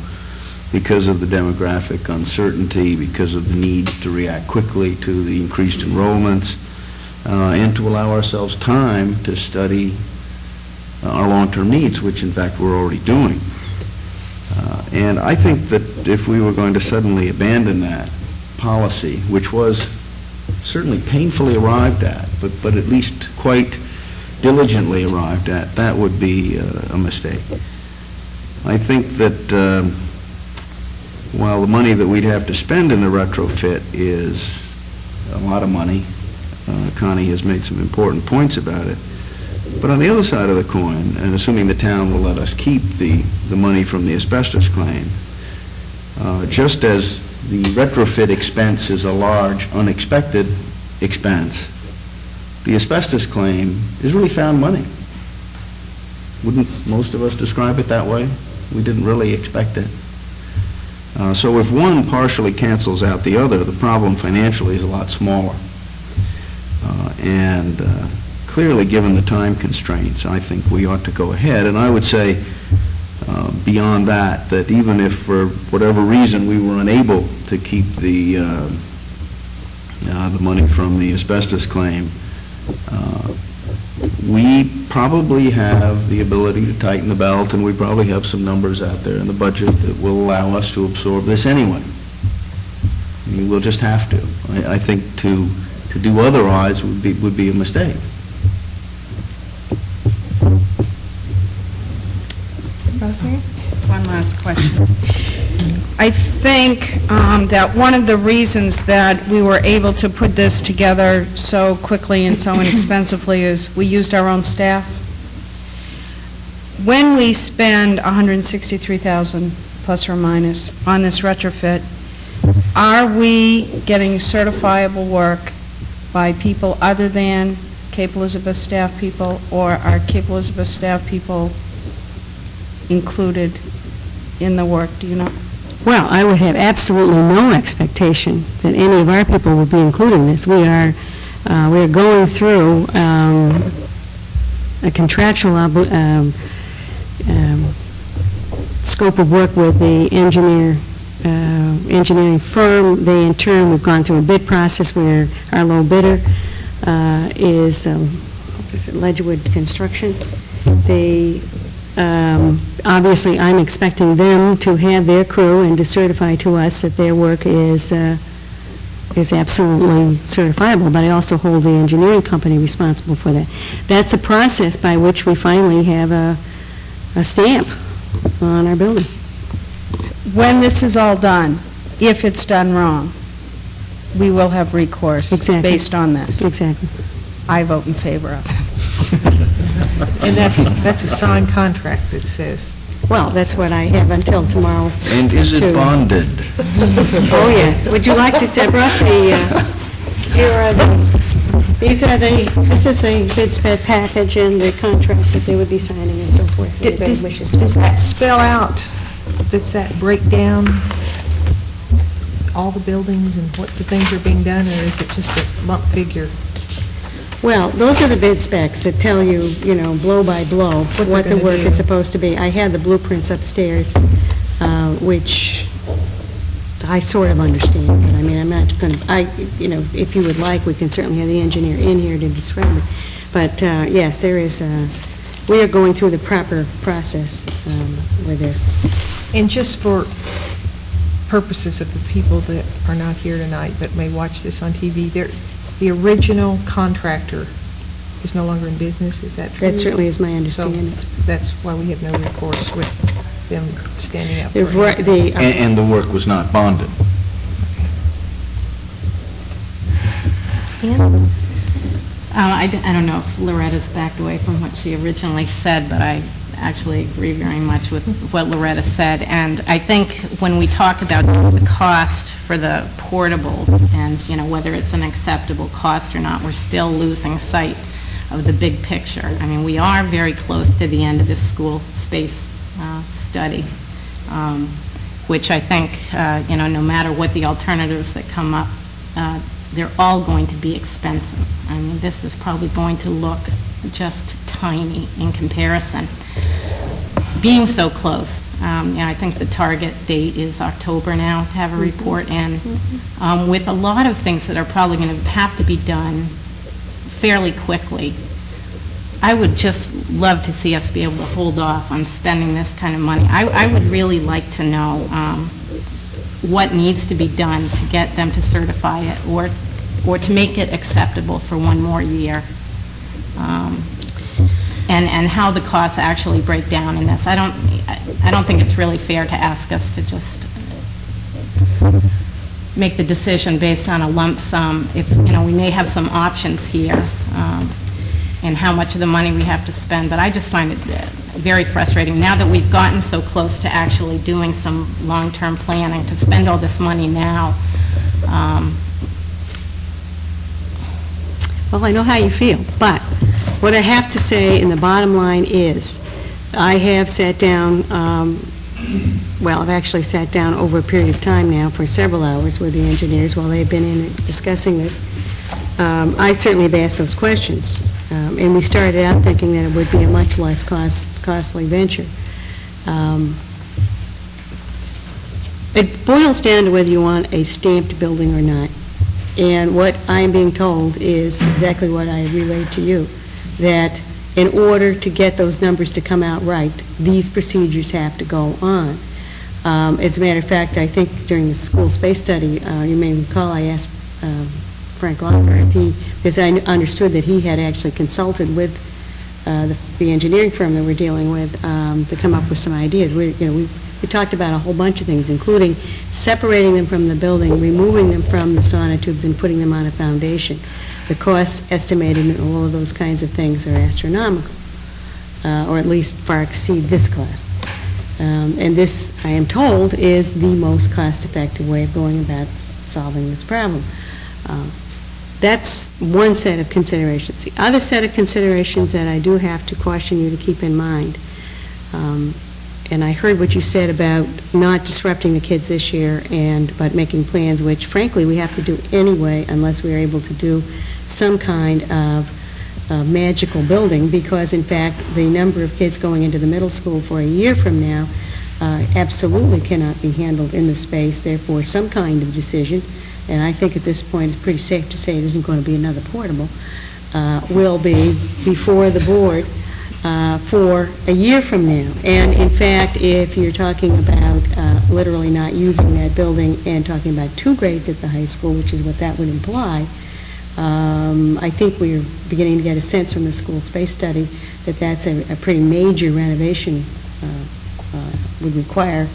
because of the demographic uncertainty, because of the need to react quickly to the increased enrollments, and to allow ourselves time to study our long-term needs, which in fact we're already doing. And I think that if we were going to suddenly abandon that policy, which was certainly painfully arrived at, but at least quite diligently arrived at, that would be a mistake. I think that while the money that we'd have to spend in the retrofit is a lot of money, Connie has made some important points about it, but on the other side of the coin, and assuming the town will let us keep the money from the asbestos claim, just as the retrofit expense is a large, unexpected expense, the asbestos claim is really found money. Wouldn't most of us describe it that way? We didn't really expect it. So if one partially cancels out the other, the problem financially is a lot smaller. And clearly, given the time constraints, I think we ought to go ahead. And I would say, beyond that, that even if for whatever reason we were unable to keep the money from the asbestos claim, we probably have the ability to tighten the belt, and we probably have some numbers out there in the budget that will allow us to absorb this anyway. I mean, we'll just have to. I think to do otherwise would be a mistake. Rosemary? One last question. I think that one of the reasons that we were able to put this together so quickly and so inexpensively is we used our own staff. When we spend $163,000 plus or minus on this retrofit, are we getting certifiable work by people other than Cape Elizabeth staff people, or are Cape Elizabeth staff people included in the work? Do you know? Well, I would have absolutely no expectation that any of our people would be including this. We are going through a contractual scope of work with the engineering firm. They, in turn, we've gone through a bid process where our low bidder is it Ledgewood Construction? They, obviously, I'm expecting them to have their crew and to certify to us that their work is absolutely certifiable, but I also hold the engineering company responsible for that. That's a process by which we finally have a stamp on our building. When this is all done, if it's done wrong, we will have recourse based on this. Exactly. I vote in favor of it. And that's a signed contract that says. Well, that's what I have until tomorrow. And is it bonded? Oh, yes. Would you like to step up this is the bid spec package and the contract that they would be signing and so forth. if anybody wishes to. Does that spell out, does that break down all the buildings and what the things are being done, or is it just a lump figure? Well, those are the bid specs that tell you, blow by blow, what the work is supposed to be. I had the blueprints upstairs, which I sort of understand, but I mean, I'm not going to, if you would like, we can certainly have the engineer in here to describe it. But, yes, there is, we are going through the proper process with this. And just for purposes of the people that are not here tonight but may watch this on TV, the original contractor is no longer in business, is that true? That certainly is my understanding. So that's why we have no recourse with them standing up for And the work was not bonded. I don't know if Loretta's backed away from what she originally said, but I actually agree very much with what Loretta said. And I think when we talk about just the cost for the portables and, whether it's an acceptable cost or not, we're still losing sight of the big picture. I mean, we are very close to the end of this school space study, which I think, no matter what the alternatives that come up, they're all going to be expensive. I mean, this is probably going to look just tiny in comparison. Being so close, I think the target date is October now to have a report in, with a lot of things that are probably going to have to be done fairly quickly. I would just love to see us be able to hold off on spending this kind of money. I would really like to know what needs to be done to get them to certify it or to make it acceptable for one more year. And how the costs actually break down in this. I don't think it's really fair to ask us to just make the decision based on a lump sum. If, we may have some options here, and how much of the money we have to spend, but I just find it very frustrating now that we've gotten so close to actually doing some long-term planning, to spend all this money now. Well, I know how you feel, but what I have to say in the bottom line is, I have sat down, I've actually sat down over a period of time now for several hours with the engineers while they've been in discussing this. I certainly have asked those questions, and we started out thinking that it would be a much less costly venture. It boils down to whether you want a stamped building or not. And what I'm being told is exactly what I relayed to you, that in order to get those numbers to come out right, these procedures have to go on. As a matter of fact, I think during the school space study, you may recall I asked Frank Locker if because I understood that he had actually consulted with the engineering firm that we're dealing with to come up with some ideas. We talked about a whole bunch of things, including separating them from the building, removing them from the sonotubes, and putting them on a foundation. The costs estimated in all of those kinds of things are astronomical, or at least far exceed this cost. And this, I am told, is the most cost-effective way of going about solving this problem. That's one set of considerations. The other set of considerations that I do have to caution you to keep in mind, and I heard what you said about not disrupting the kids this year, but making plans, which frankly we have to do anyway unless we are able to do some kind of magical building, because in fact the number of kids going into the middle school for a year from now absolutely cannot be handled in the space. Therefore, some kind of decision, and I think at this point it's pretty safe to say it isn't going to be another portable, will be before the board for a year from now. And in fact, if you're talking about literally not using that building and talking about 2 grades at the high school, which is what that would imply, I think we're beginning to get a sense from the school space study that that's a pretty major renovation, would require,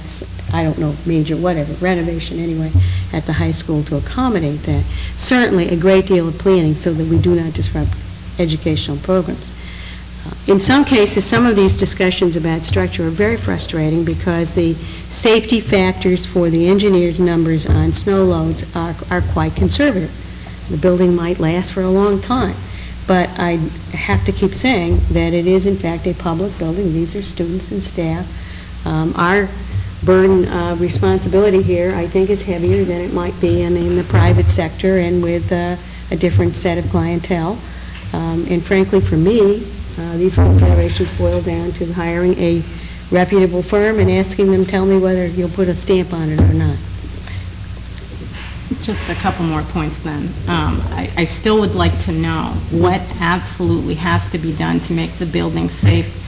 I don't know, major whatever, renovation anyway, at the high school to accommodate that. Certainly a great deal of planning so that we do not disrupt educational programs. In some cases, some of these discussions about structure are very frustrating because the safety factors for the engineers' numbers on snow loads are quite conservative. The building might last for a long time, but I have to keep saying that it is in fact a public building. These are students and staff. Our burden of responsibility here, I think, is heavier than it might be in the private sector and with a different set of clientele. And frankly, for me, these considerations boil down to hiring a reputable firm and asking them, tell me whether you'll put a stamp on it or not. Just a couple more points then. I still would like to know what absolutely has to be done to make the building safe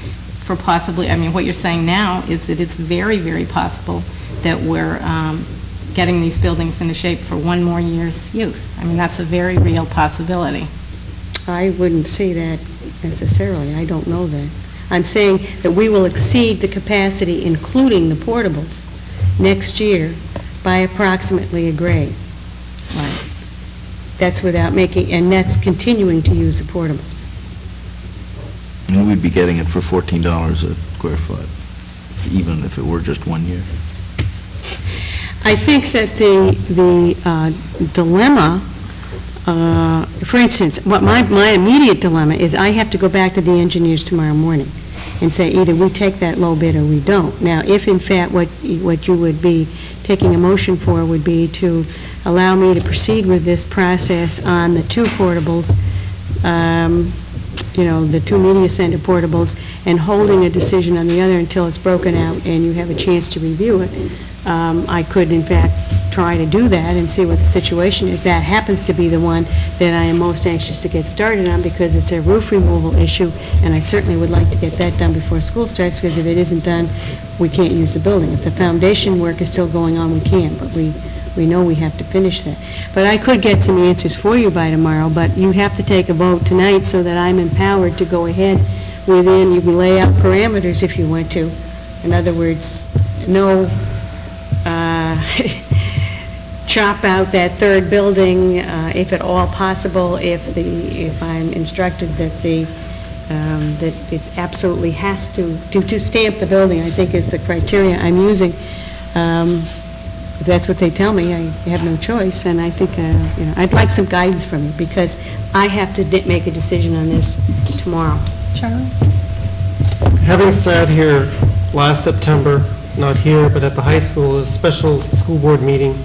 for possibly, I mean, what you're saying now is that it's very, very possible that we're getting these buildings into shape for 1 more year's use. I mean, that's a very real possibility. I wouldn't say that necessarily. I don't know that. I'm saying that we will exceed the capacity, including the portables, next year by approximately a grade. Right. That's without making, and that's continuing to use the portables. And we'd be getting it for $14 a square foot, even if it were just 1 year. I think that the dilemma, for instance, what my immediate dilemma is I have to go back to the engineers tomorrow morning and say either we take that low bid or we don't. Now, if in fact what you would be taking a motion for would be to allow me to proceed with this process on the 2 portables, the 2 media center portables, and holding a decision on the other until it's broken out and you have a chance to review it, I could in fact try to do that and see what the situation is. That happens to be the one that I am most anxious to get started on because it's a roof removal issue, and I certainly would like to get that done before school starts, because if it isn't done, we can't use the building. If the foundation work is still going on, we can, but we know we have to finish that. But I could get some answers for you by tomorrow, but you have to take a vote tonight so that I'm empowered to go ahead within, you can lay out parameters if you want to. In other words, no chop out that 3rd building, if at all possible, if I'm instructed that that it absolutely has to stamp the building, I think is the criteria I'm using. If that's what they tell me, I have no choice, and I think, I'd like some guidance from you, because I have to make a decision on this tomorrow. Charlie? Having sat here last September, not here, but at the high school, a special school board meeting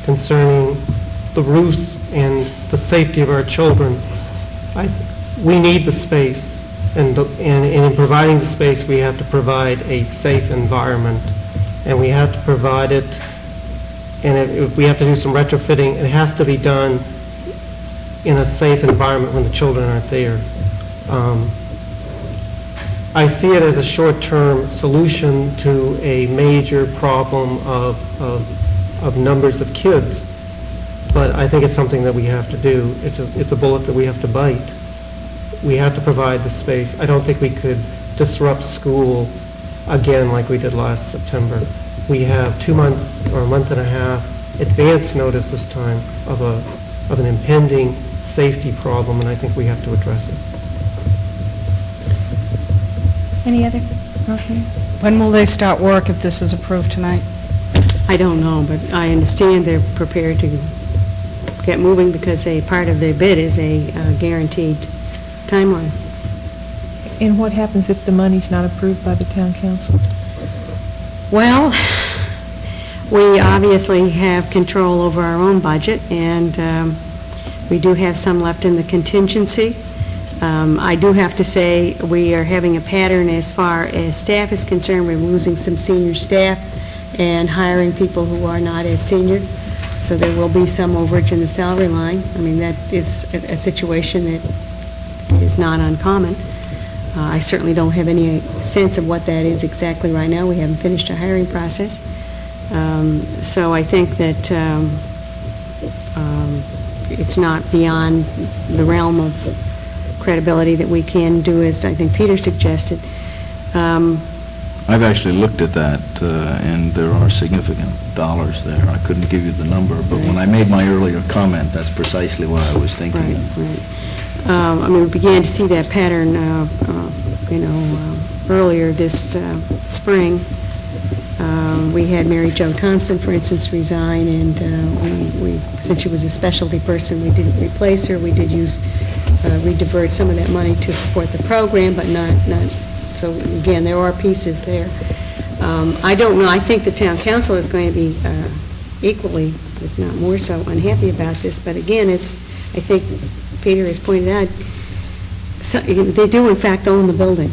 concerning the roofs and the safety of our children, we need the space, and in providing the space, we have to provide a safe environment, and we have to provide it. And if we have to do some retrofitting, it has to be done in a safe environment when the children aren't there. I see it as a short-term solution to a major problem of numbers of kids, but I think it's something that we have to do. It's a bullet that we have to bite. We have to provide the space. I don't think we could disrupt school again like we did last September. we have 2 months or a month and a half advance notice this time of an impending safety problem, and I think we have to address it. Any other, Rosemary? When will they start work if this is approved tonight? I don't know, but I understand they're prepared to get moving because a part of their bid is a guaranteed timeline. And what happens if the money's not approved by the town council? Well, we obviously have control over our own budget, and we do have some left in the contingency. I do have to say, we are having a pattern as far as staff is concerned. We're losing some senior staff and hiring people who are not as senior, so there will be some overage in the salary line. I mean, that is a situation that is not uncommon. I certainly don't have any sense of what that is exactly right now. We haven't finished our hiring process. So I think that it's not beyond the realm of credibility that we can do, as I think Peter suggested. I've actually looked at that, and there are significant dollars there. I couldn't give you the number, but when I made my earlier comment, that's precisely what I was thinking. Right. I mean, we began to see that pattern, earlier this spring. We had Mary Jo Thompson, for instance, resign, and we, since she was a specialty person, we didn't replace her. We did we divert some of that money to support the program, but not. So again, there are pieces there. I don't know. I think the town council is going to be equally, if not more so, unhappy about this. But again, as I think Peter has pointed out, they do in fact own the building.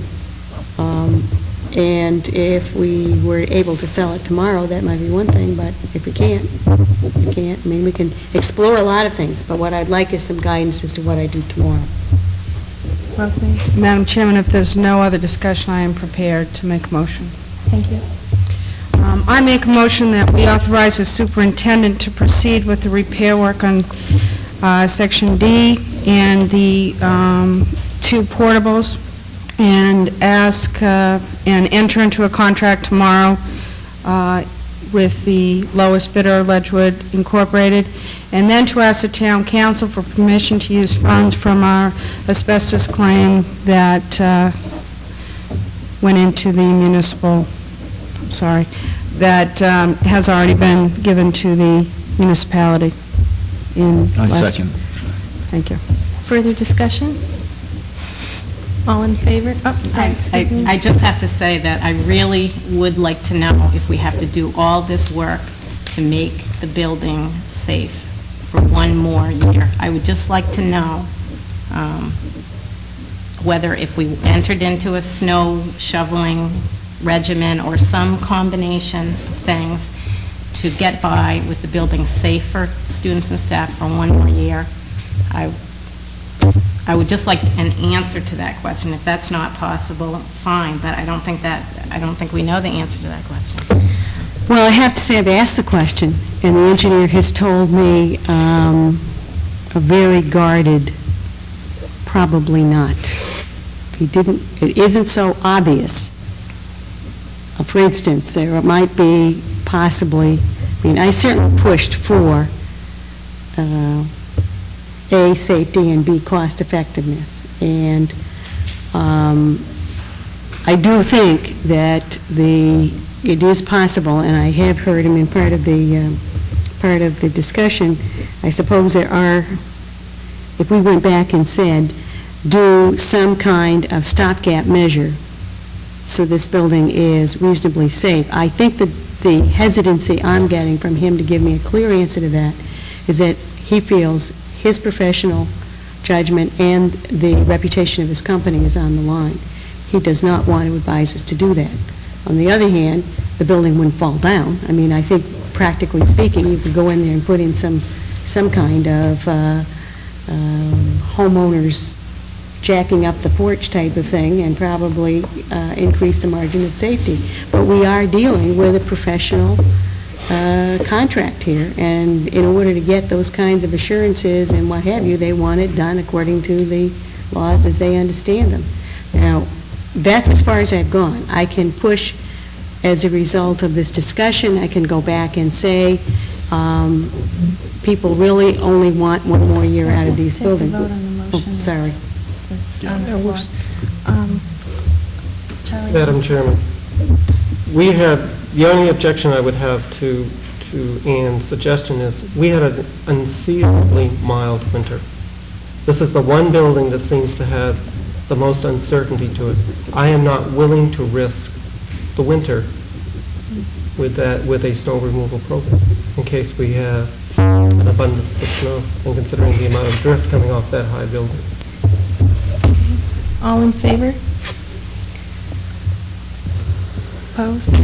And if we were able to sell it tomorrow, that might be one thing, but if we can't, we can't. I mean, we can explore a lot of things, but what I'd like is some guidance as to what I do tomorrow. Rosemary? Madam Chairman, if there's no other discussion, I am prepared to make a motion. Thank you. I make a motion that we authorize the superintendent to proceed with the repair work on Section D and the 2 portables, and ask and enter into a contract tomorrow with the lowest bidder, Ledgewood Incorporated, and then to ask the town council for permission to use funds from our asbestos claim that went into the municipal, that has already been given to the municipality in I last second. year. Thank you. Further discussion? All in favor? Oh, sorry, excuse me. I just have to say that I really would like to know if we have to do all this work to make the building safe for one more year. I would just like to know whether if we entered into a snow shoveling regimen or some combination of things to get by with the building safe for students and staff for one more year. I would just like an answer to that question. If that's not possible, fine, but I don't think we know the answer to that question. Well, I have to say, I've asked the question, and the engineer has told me a very guarded, probably not. It isn't so obvious. For instance, there might be possibly, I certainly pushed for A, safety, and B, cost effectiveness. And I do think that it is possible, and I have heard him in part of the discussion. I suppose there are, if we went back and said, do some kind of stopgap measure so this building is reasonably safe. I think that the hesitancy I'm getting from him to give me a clear answer to that is that he feels his professional judgment and the reputation of his company is on the line. He does not want to advise us to do that. On the other hand, the building wouldn't fall down. I think practically speaking, you could go in there and put in some kind of homeowners jacking up the porch type of thing and probably increase the margin of safety. But we are dealing with a professional contract here, and in order to get those kinds of assurances and what have you, they want it done according to the laws as they understand them. Now, that's as far as I've gone. I can push as a result of this discussion, I can go back and say, people really only want one more year out of these Take a buildings. vote on the motion. Sorry. That's on the floor. Charlie? Madam Chairman, we had, the only objection I would have to Ann's suggestion is, we had an unseasonably mild winter. This is the one building that seems to have the most uncertainty to it. I am not willing to risk the winter with a snow removal program, in case we have an abundance of snow, and considering the amount of drift coming off that high building. All in favor? Opposed?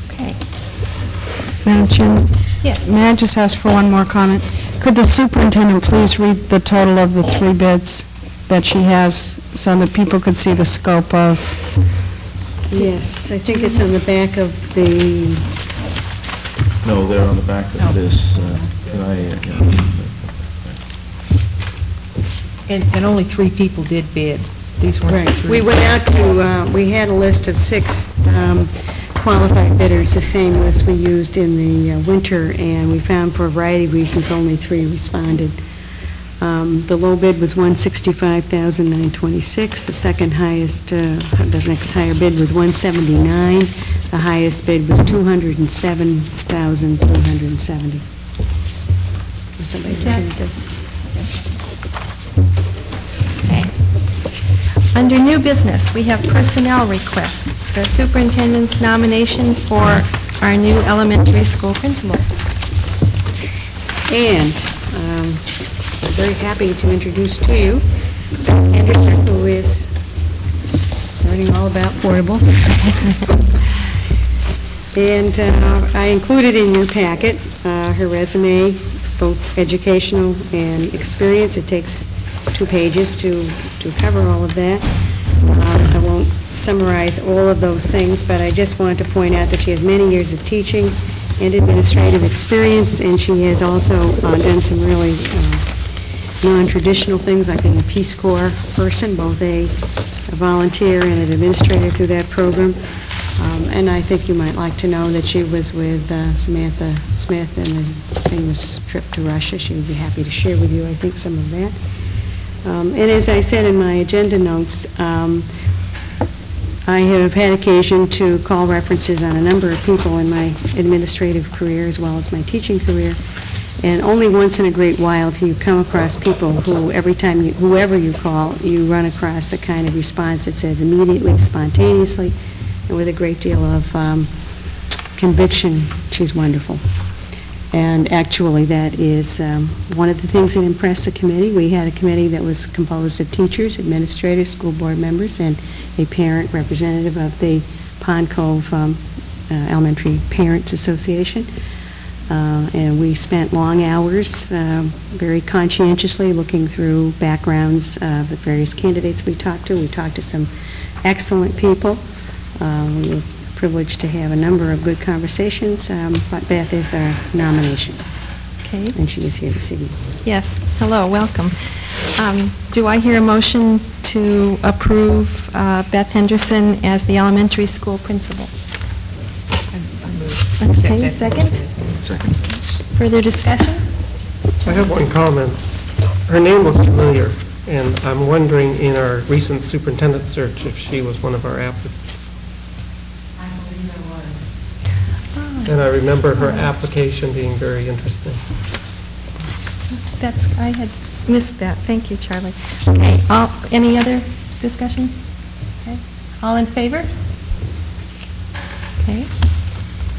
Okay. Madam Chairman, Yes. may I just ask for one more comment? Could the superintendent please read the total of the 3 bids that she has, so that people could see the scope of? Yes, I think it's on the back of the, No, they're on the back of this. Can I, And only 3 people did bid. These weren't the right. 3. We went out to, we had a list of 6 qualified bidders, the same list we used in the winter, and we found for a variety of reasons only 3 responded. The low bid was $165,926. The second highest, the next higher bid was $179. The highest bid was $207,270. Was somebody looking at this? Okay. Under new business, we have personnel requests. The superintendent's nomination for our new elementary school principal. And I'm very happy to introduce to you Beth Anderson, who is learning all about portables. And I included in your packet her resume, both educational and experience. It takes 2 pages to cover all of that. I won't summarize all of those things, but I just want to point out that she has many years of teaching and administrative experience, and she has also done some really non-traditional things, like being a Peace Corps person, both a volunteer and an administrator through that program. And I think you might like to know that she was with Samantha Smith in a famous trip to Russia. She would be happy to share with you, I think, some of that. And as I said in my agenda notes, I have had occasion to call references on a number of people in my administrative career as well as my teaching career, and only once in a great while do you come across people who, every time whoever you call, you run across a kind of response that says immediately, spontaneously, and with a great deal of conviction, she's wonderful. And actually, that is one of the things that impressed the committee. We had a committee that was composed of teachers, administrators, school board members, and a parent representative of the Pond Cove Elementary Parents Association. And we spent long hours very conscientiously looking through backgrounds of the various candidates we talked to. We talked to some excellent people. We were privileged to have a number of good conversations, but Beth is our nomination, Okay. and she is here this evening. Yes. Hello, welcome. Do I hear a motion to approve Beth Henderson as the elementary school principal? Okay, second? second. Further discussion? I have one comment. Her name looks familiar, and I'm wondering in our recent superintendent search if she was one of our applicants. And I remember her application being very interesting. I had missed that. Thank you, Charlie. Okay, any other discussion? Okay. All in favor? Okay,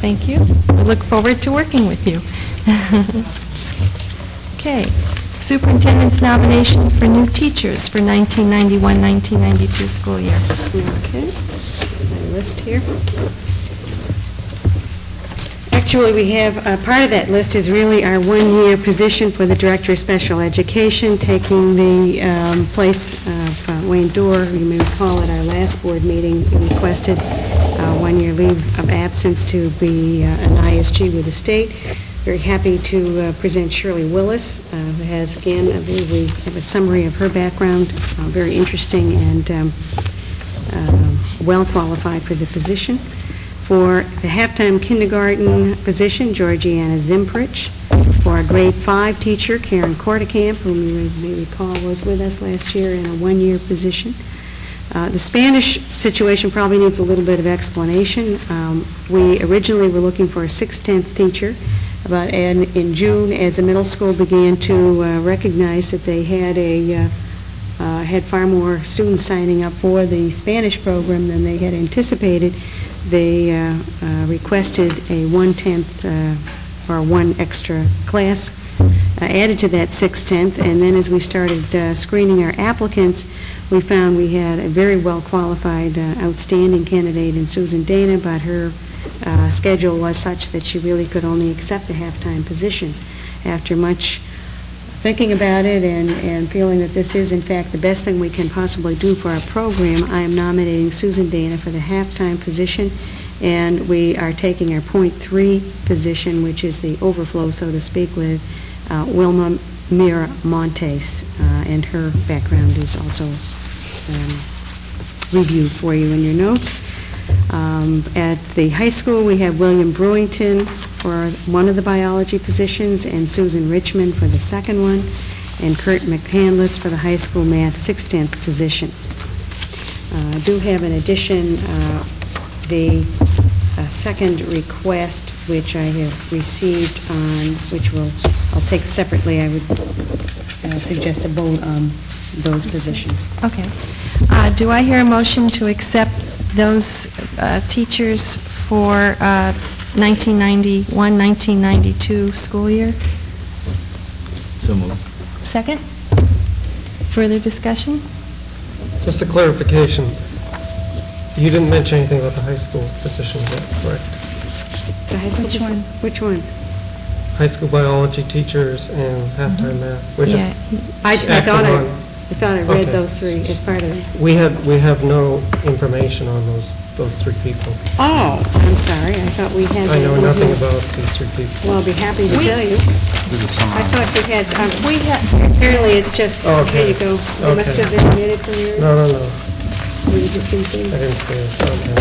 thank you. We look forward to working with you. Okay, superintendent's nomination for new teachers for 1991-1992 school year. Okay, my list here. Actually, we have, part of that list is really our one-year position for the Director of Special Education, taking the place of Wayne Dorr. You may recall at our last board meeting, he requested one-year leave of absence to be an ISG with the state. Very happy to present Shirley Willis, who has, again, I believe we have a summary of her background, very interesting and well qualified for the position. For the halftime kindergarten position, Georgiana Zimprich. For our grade 5 teacher, Karen Kortekamp, whom you may recall was with us last year in a one-year position. The Spanish situation probably needs a little bit of explanation. We originally were looking for a 6/10 teacher, but in June, as the middle school began to recognize that they had far more students signing up for the Spanish program than they had anticipated, they requested a 1/10 or one extra class added to that 6/10, and then as we started screening our applicants, we found we had a very well-qualified, outstanding candidate in Susan Dana, but her schedule was such that she really could only accept the halftime position. After much thinking about it and feeling that this is in fact the best thing we can possibly do for our program, I am nominating Susan Dana for the halftime position, and we are taking our .3 position, which is the overflow, so to speak, with Wilma Miramontes, and her background is also reviewed for you in your notes. At the high school, we have William Brewington for one of the biology positions, and Susan Richmond for the second one, and Kurt McCandless for the high school math 6/10 position. I do have in addition the second request, which I have received on, which I'll take separately. I would suggest a vote on those positions. Okay. Do I hear a motion to accept those teachers for 1991-1992 school year? So moved. Second? Further discussion? Just a clarification, you didn't mention anything about the high school position yet, correct? The high school Which one? Which ones? High school biology teachers and halftime math. We're just Yeah. I thought acting on- I read Okay. those three as part of it. We have no information on those three people. Oh, I'm sorry, I thought we had... I know that nothing moved. about these three people. Well, I'll be happy to tell you. This is some, I thought you had, apparently it's just, Okay. here you go. They must Okay. have been omitted from yours. No, Or you just didn't see I them? didn't see it, okay.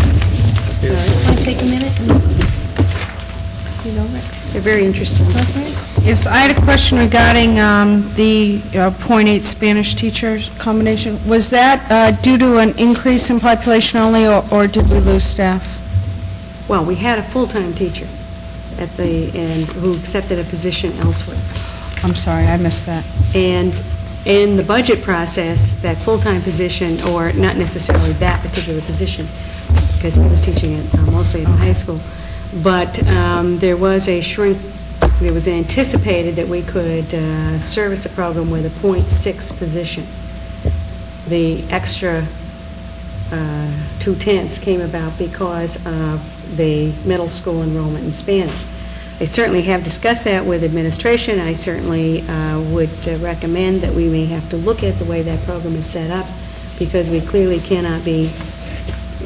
Excuse Sorry. me. Want to take a minute? You know, Rick? They're very interesting. Rosemary? Yes, I had a question regarding the .8 Spanish teachers combination. Was that due to an increase in population only, or did we lose staff? Well, we had a full-time teacher who accepted a position elsewhere. I'm sorry, I missed that. And in the budget process, that full-time position, or not necessarily that particular position, because he was teaching it mostly in high school, but there was a shrink, it was anticipated that we could service a program with a .6 position. The extra 2/10 came about because of the middle school enrollment in Spanish. I certainly have discussed that with administration. I certainly would recommend that we may have to look at the way that program is set up, because we clearly cannot be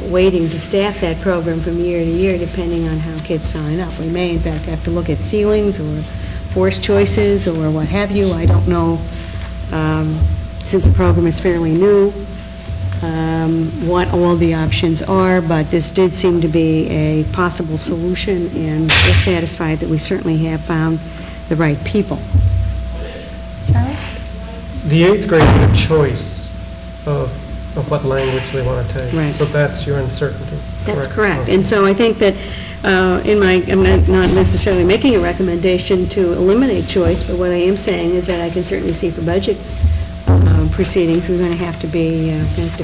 waiting to staff that program from year to year depending on how kids sign up. We may in fact have to look at ceilings or forced choices or what have you. I don't know, since the program is fairly new, what all the options are, but this did seem to be a possible solution, and we're satisfied that we certainly have found the right people. Charlie? The eighth grade had a choice of what language they want to take. Right. So that's your uncertainty. That's correct. Okay. And so I think that I'm not necessarily making a recommendation to eliminate choice, but what I am saying is that I can certainly see for budget proceedings, we're going to have to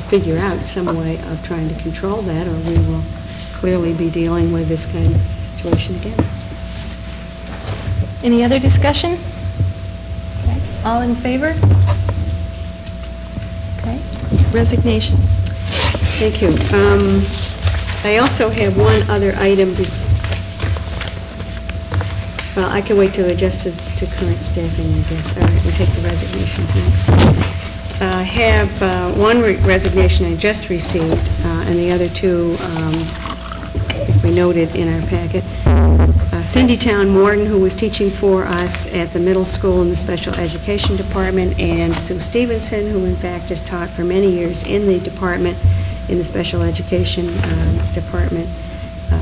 figure out some way of trying to control that, or we will clearly be dealing with this kind of situation again. Any other discussion? Okay. All in favor? Okay. Resignations. Thank you. I also have one other item. Well, I can wait till it adjusts to current staffing, I guess. All right, we'll take the resignations next. I have one resignation I just received, and the other two, we noted in our packet. Cindy Town Morton, who was teaching for us at the middle school in the special education department, and Sue Stevenson, who in fact has taught for many years in the department, in the special education department.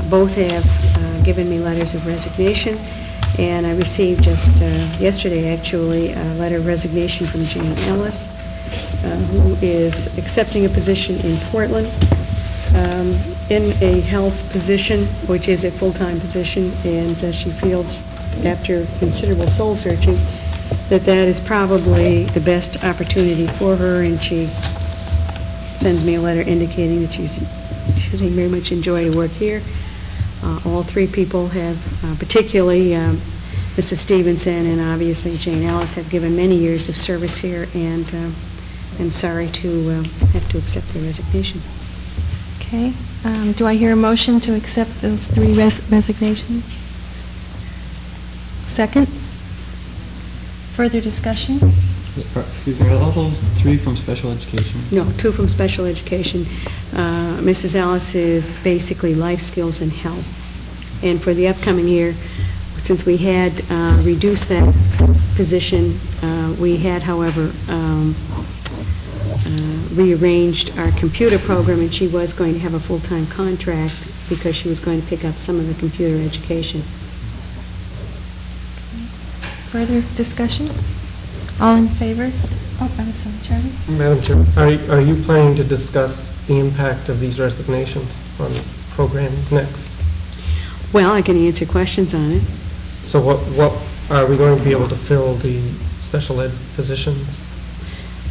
Both have given me letters of resignation, and I received just yesterday, actually, a letter of resignation from Jane Ellis, who is accepting a position in Portland in a health position, which is a full-time position, and she feels, after considerable soul-searching, that that is probably the best opportunity for her, and she sends me a letter indicating that she very much enjoyed her work here. All three people have, particularly Mrs. Stevenson and obviously Jane Ellis, have given many years of service here, and I'm sorry to have to accept their resignation. Okay. Do I hear a motion to accept those three resignations? Second? Further discussion? Excuse me, are all those three from special education? No, two from special education. Mrs. Ellis is basically life skills and health. And for the upcoming year, since we had reduced that position, we had, however, rearranged our computer program, and she was going to have a full-time contract because she was going to pick up some of the computer education. Further discussion? All in favor? Oh, I'm sorry, Charlie? Madam Chair, are you planning to discuss the impact of these resignations on programming next? Well, I can answer questions on it. So what are we going to be able to fill the special ed positions?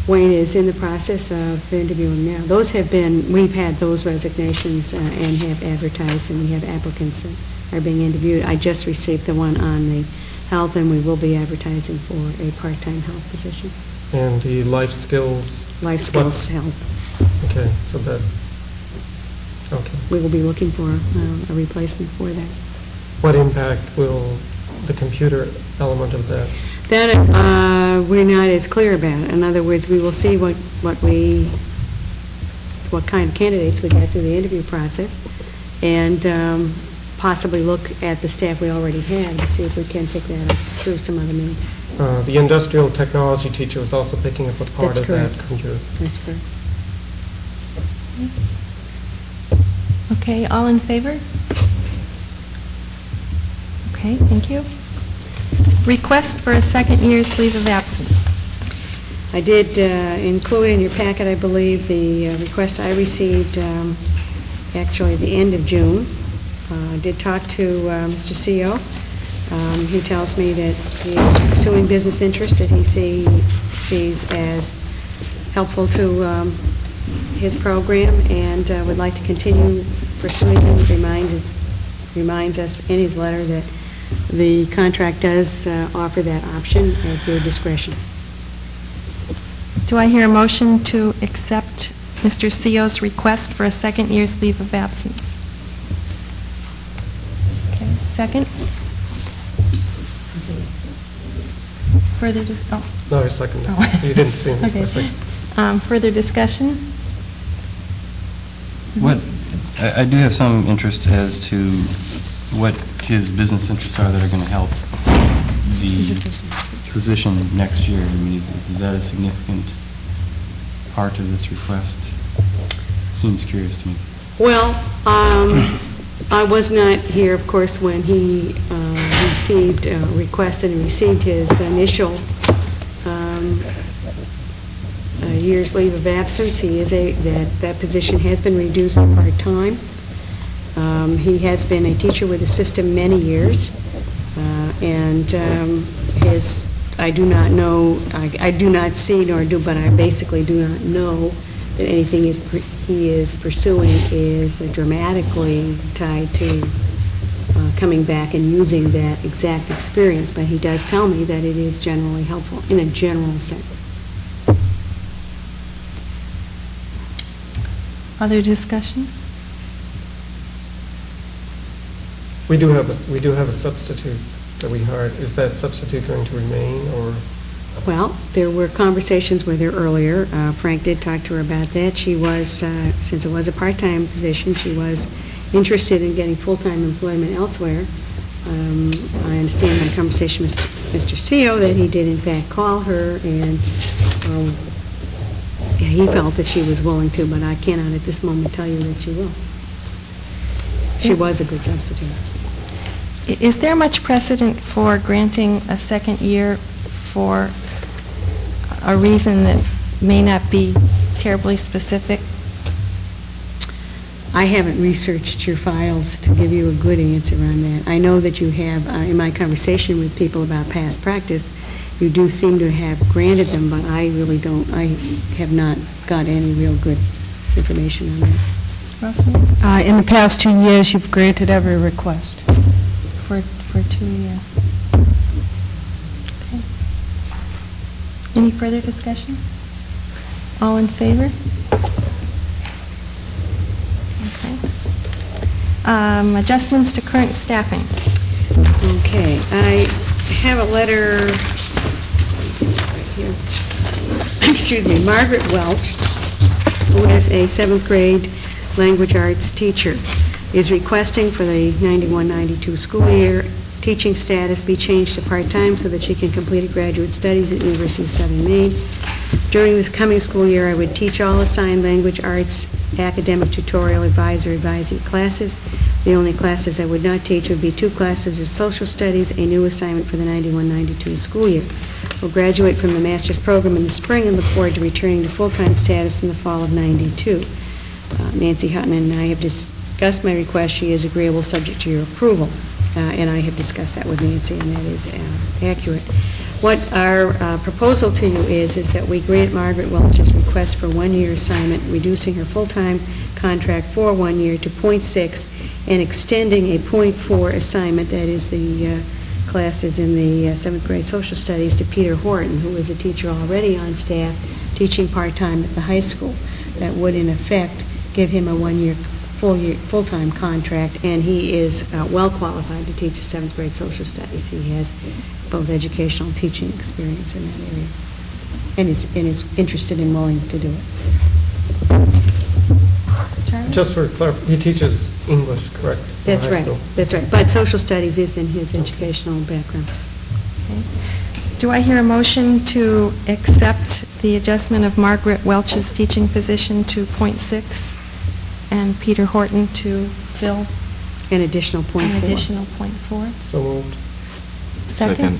Wayne is in the process of interviewing now. Those have been, we've had those resignations and have advertised, and we have applicants that are being interviewed. I just received the one on the health, and we will be advertising for a part-time health position. And the life skills? Life skills health. Okay, so that, okay. We will be looking for a replacement for that. What impact will the computer element of that? That we're not as clear about. In other words, we will see what kind of candidates we get through the interview process, and possibly look at the staff we already had to see if we can pick that up through some other means. The industrial technology teacher was also picking up a part of that computer. That's correct. Okay, all in favor? Okay, thank you. Request for a second year's leave of absence. I did include in your packet, I believe, the request I received actually at the end of June. I did talk to Mr. CO. He tells me that he is pursuing business interests that he sees as helpful to his program, and would like to continue pursuing them. Reminds us in his letter that the contract does offer that option at your discretion. Do I hear a motion to accept Mr. CO's request for a second year's leave of absence? Okay, second? Further, No, I second it. Oh. You didn't see me, so I Okay. second. Further discussion? What, I do have some interest as to what his business interests are that are going to help the position next year. I mean, is that a significant part of this request? Seems curious to me. Well, I was not here, of course, when he requested and received his initial year's leave of absence. He is that position has been reduced to part-time. He has been a teacher with the system many years, and I do not know, I do not see nor do, but I basically do not know that anything he is pursuing is dramatically tied to coming back and using that exact experience, but he does tell me that it is generally helpful in a general sense. Other discussion? We do have a substitute that we hired. Is that substitute going to remain, or? Well, there were conversations with her earlier. Frank did talk to her about that. She was, since it was a part-time position, she was interested in getting full-time employment elsewhere. I understand my conversation with Mr. CO that he did in fact call her, and he he felt that she was willing to, but I cannot at this moment tell you that she will. She was a good substitute. Is there much precedent for granting a second year for a reason that may not be terribly specific? I haven't researched your files to give you a good answer on that. I know that you have, in my conversation with people about past practice, you do seem to have granted them, but I really don't, I have not got any real good information on that. Rosemary? In the past 2 years, you've granted every request. For 2 years. Okay. Any further discussion? All in favor? Okay. Adjustments to current staffing. Okay, I have a letter right here. Excuse me, Margaret Welch, who is a 7th grade language arts teacher, is requesting for the 91-92 school year teaching status be changed to part-time so that she can complete her graduate studies at University of Southern Maine. During this coming school year, I would teach all assigned language arts, academic, tutorial, advisor, advisee classes. The only classes I would not teach would be 2 classes of social studies, a new assignment for the 91-92 school year. We'll graduate from the master's program in the spring and look forward to returning to full-time status in the fall of 92. Nancy Hutton and I have discussed my request. She is agreeable, subject to your approval. And I have discussed that with Nancy, and that is accurate. What our proposal to you is that we grant Margaret Welch's request for 1-year assignment, reducing her full-time contract for 1 year to .6 and extending a .4 assignment, that is the classes in the 7th grade social studies, to Peter Horton, who is a teacher already on staff teaching part-time at the high school. That would, in effect, give him a 1-year full-time contract, and he is well qualified to teach 7th grade social studies. He has both educational and teaching experience in that area, and is interested and willing to do it. Charlie? Just for clarification, he teaches English, correct? in That's high right, school? that's right. But social studies is in his educational background. Okay. Do I hear a motion to accept the adjustment of Margaret Welch's teaching position to .6 and Peter Horton to fill An additional .4. an additional .4? So moved. Second?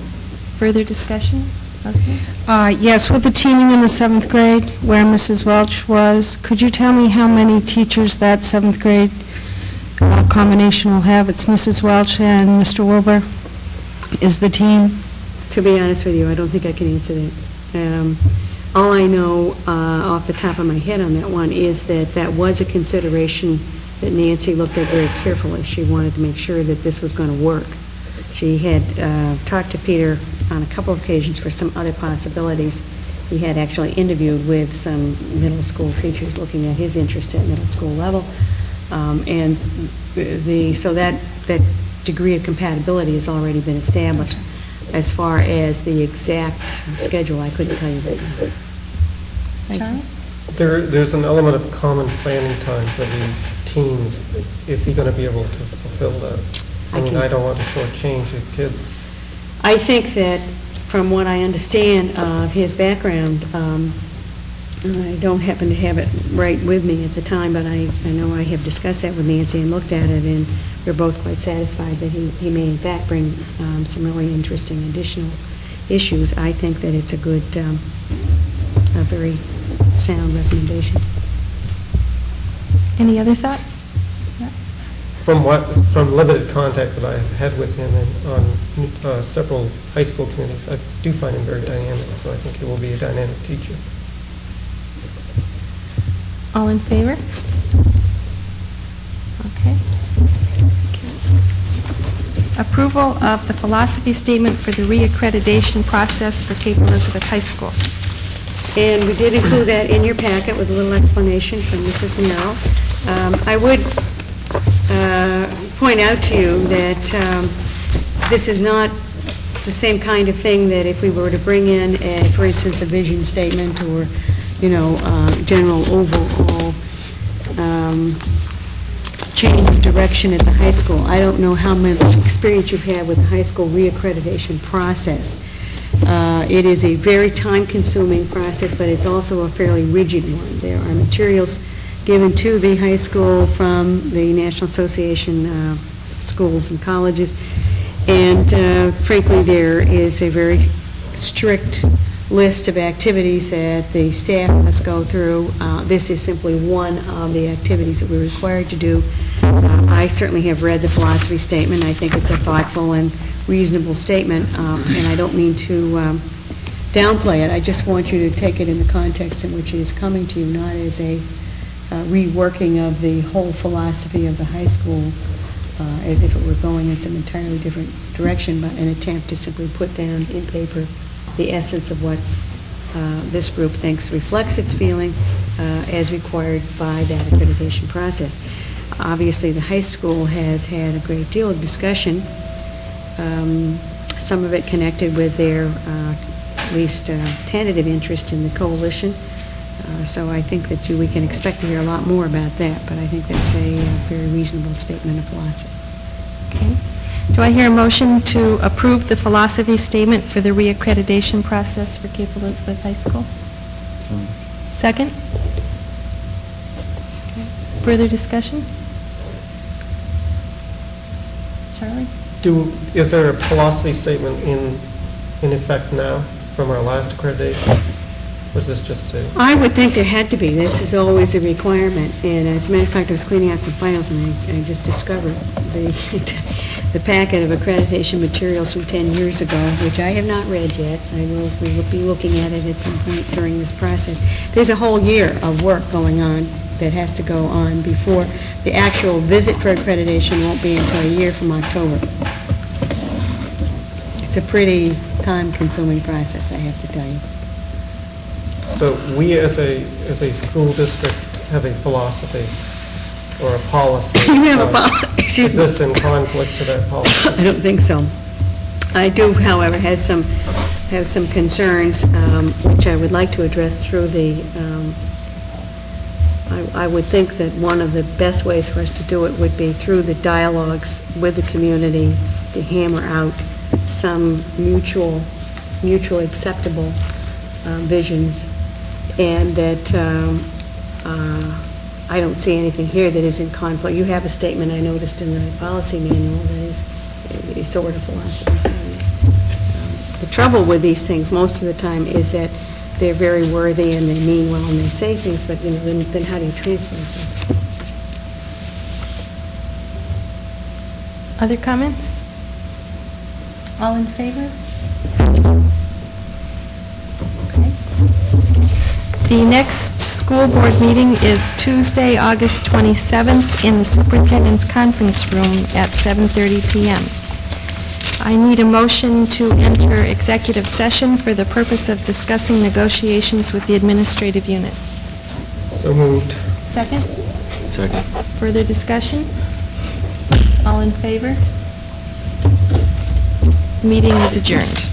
Further discussion? Rosemary? Yes, with the teaming in the 7th grade, where Mrs. Welch was, could you tell me how many teachers that 7th grade combination will have? It's Mrs. Welch and Mr. Wilbur is the team. To be honest with you, I don't think I can answer that. All I know off the top of my head on that one is that that was a consideration that Nancy looked at very carefully. She wanted to make sure that this was going to work. She had talked to Peter on a couple of occasions for some other possibilities. He had actually interviewed with some middle school teachers looking at his interest at middle school level. So that degree of compatibility has already been established. As far as the exact schedule, I couldn't tell you that. Charlie? There's an element of common planning time for these teams. Is he going to be able to fulfill that? I mean, I don't want to shortchange these kids. I think that, from what I understand of his background, I don't happen to have it right with me at the time, but I know I have discussed that with Nancy and looked at it, and we're both quite satisfied that he may in fact bring some really interesting additional issues. I think that it's a good, a very sound recommendation. Any other thoughts? From limited contact that I've had with him on several high school communities, I do find him very dynamic, so I think he will be a dynamic teacher. All in favor? Okay. Approval of the philosophy statement for the reaccreditation process for Cape Elizabeth High School. And we did include that in your packet with a little explanation from Mrs. Merrill. I would point out to you that this is not the same kind of thing that if we were to bring in, for instance, a vision statement or, general overall change of direction at the high school. I don't know how much experience you've had with the high school reaccreditation process. It is a very time-consuming process, but it's also a fairly rigid one. There are materials given to the high school from the National Association of Schools and Colleges, and frankly, there is a very strict list of activities that the staff must go through. This is simply one of the activities that we're required to do. I certainly have read the philosophy statement. I think it's a thoughtful and reasonable statement, and I don't mean to downplay it. I just want you to take it in the context in which it is coming to you, not as a reworking of the whole philosophy of the high school as if it were going in some entirely different direction, but an attempt to simply put down in paper the essence of what this group thinks reflects its feeling as required by that accreditation process. Obviously, the high school has had a great deal of discussion, some of it connected with their at least tentative interest in the coalition. So I think that we can expect to hear a lot more about that, but I think that's a very reasonable statement of philosophy. Okay. Do I hear a motion to approve the philosophy statement for the reaccreditation process for Cape Elizabeth High School? Second? Okay. Further discussion? Charlie? Is there a philosophy statement in effect now from our last accreditation? Or is this just a... I would think there had to be. This is always a requirement, and as a matter of fact, I was cleaning out some files, and I just discovered the packet of accreditation materials from 10 years ago, which I have not read yet. We will be looking at it at some point during this process. There's a whole year of work going on that has to go on before the actual visit for accreditation won't be until a year from October. It's a pretty time-consuming process, I have to tell you. So we as a school district have a philosophy or a policy. You have a policy. Is this in conflict to that policy? I don't think so. I do, however, have some concerns, which I would like to address through the, I would think that one of the best ways for us to do it would be through the dialogues with the community to hammer out some mutually acceptable visions, and that I don't see anything here that is in conflict. You have a statement I noticed in the policy manual that is a sort of philosophy statement. The trouble with these things most of the time is that they're very worthy and they mean well and they say things, but then how do you translate them? Other comments? All in favor? Okay. The next school board meeting is Tuesday, August 27th in the Superintendent's Conference Room at 7:30 p.m. I need a motion to enter executive session for the purpose of discussing negotiations with the administrative unit. So moved. Second? Second. Further discussion? All in favor? Meeting is adjourned.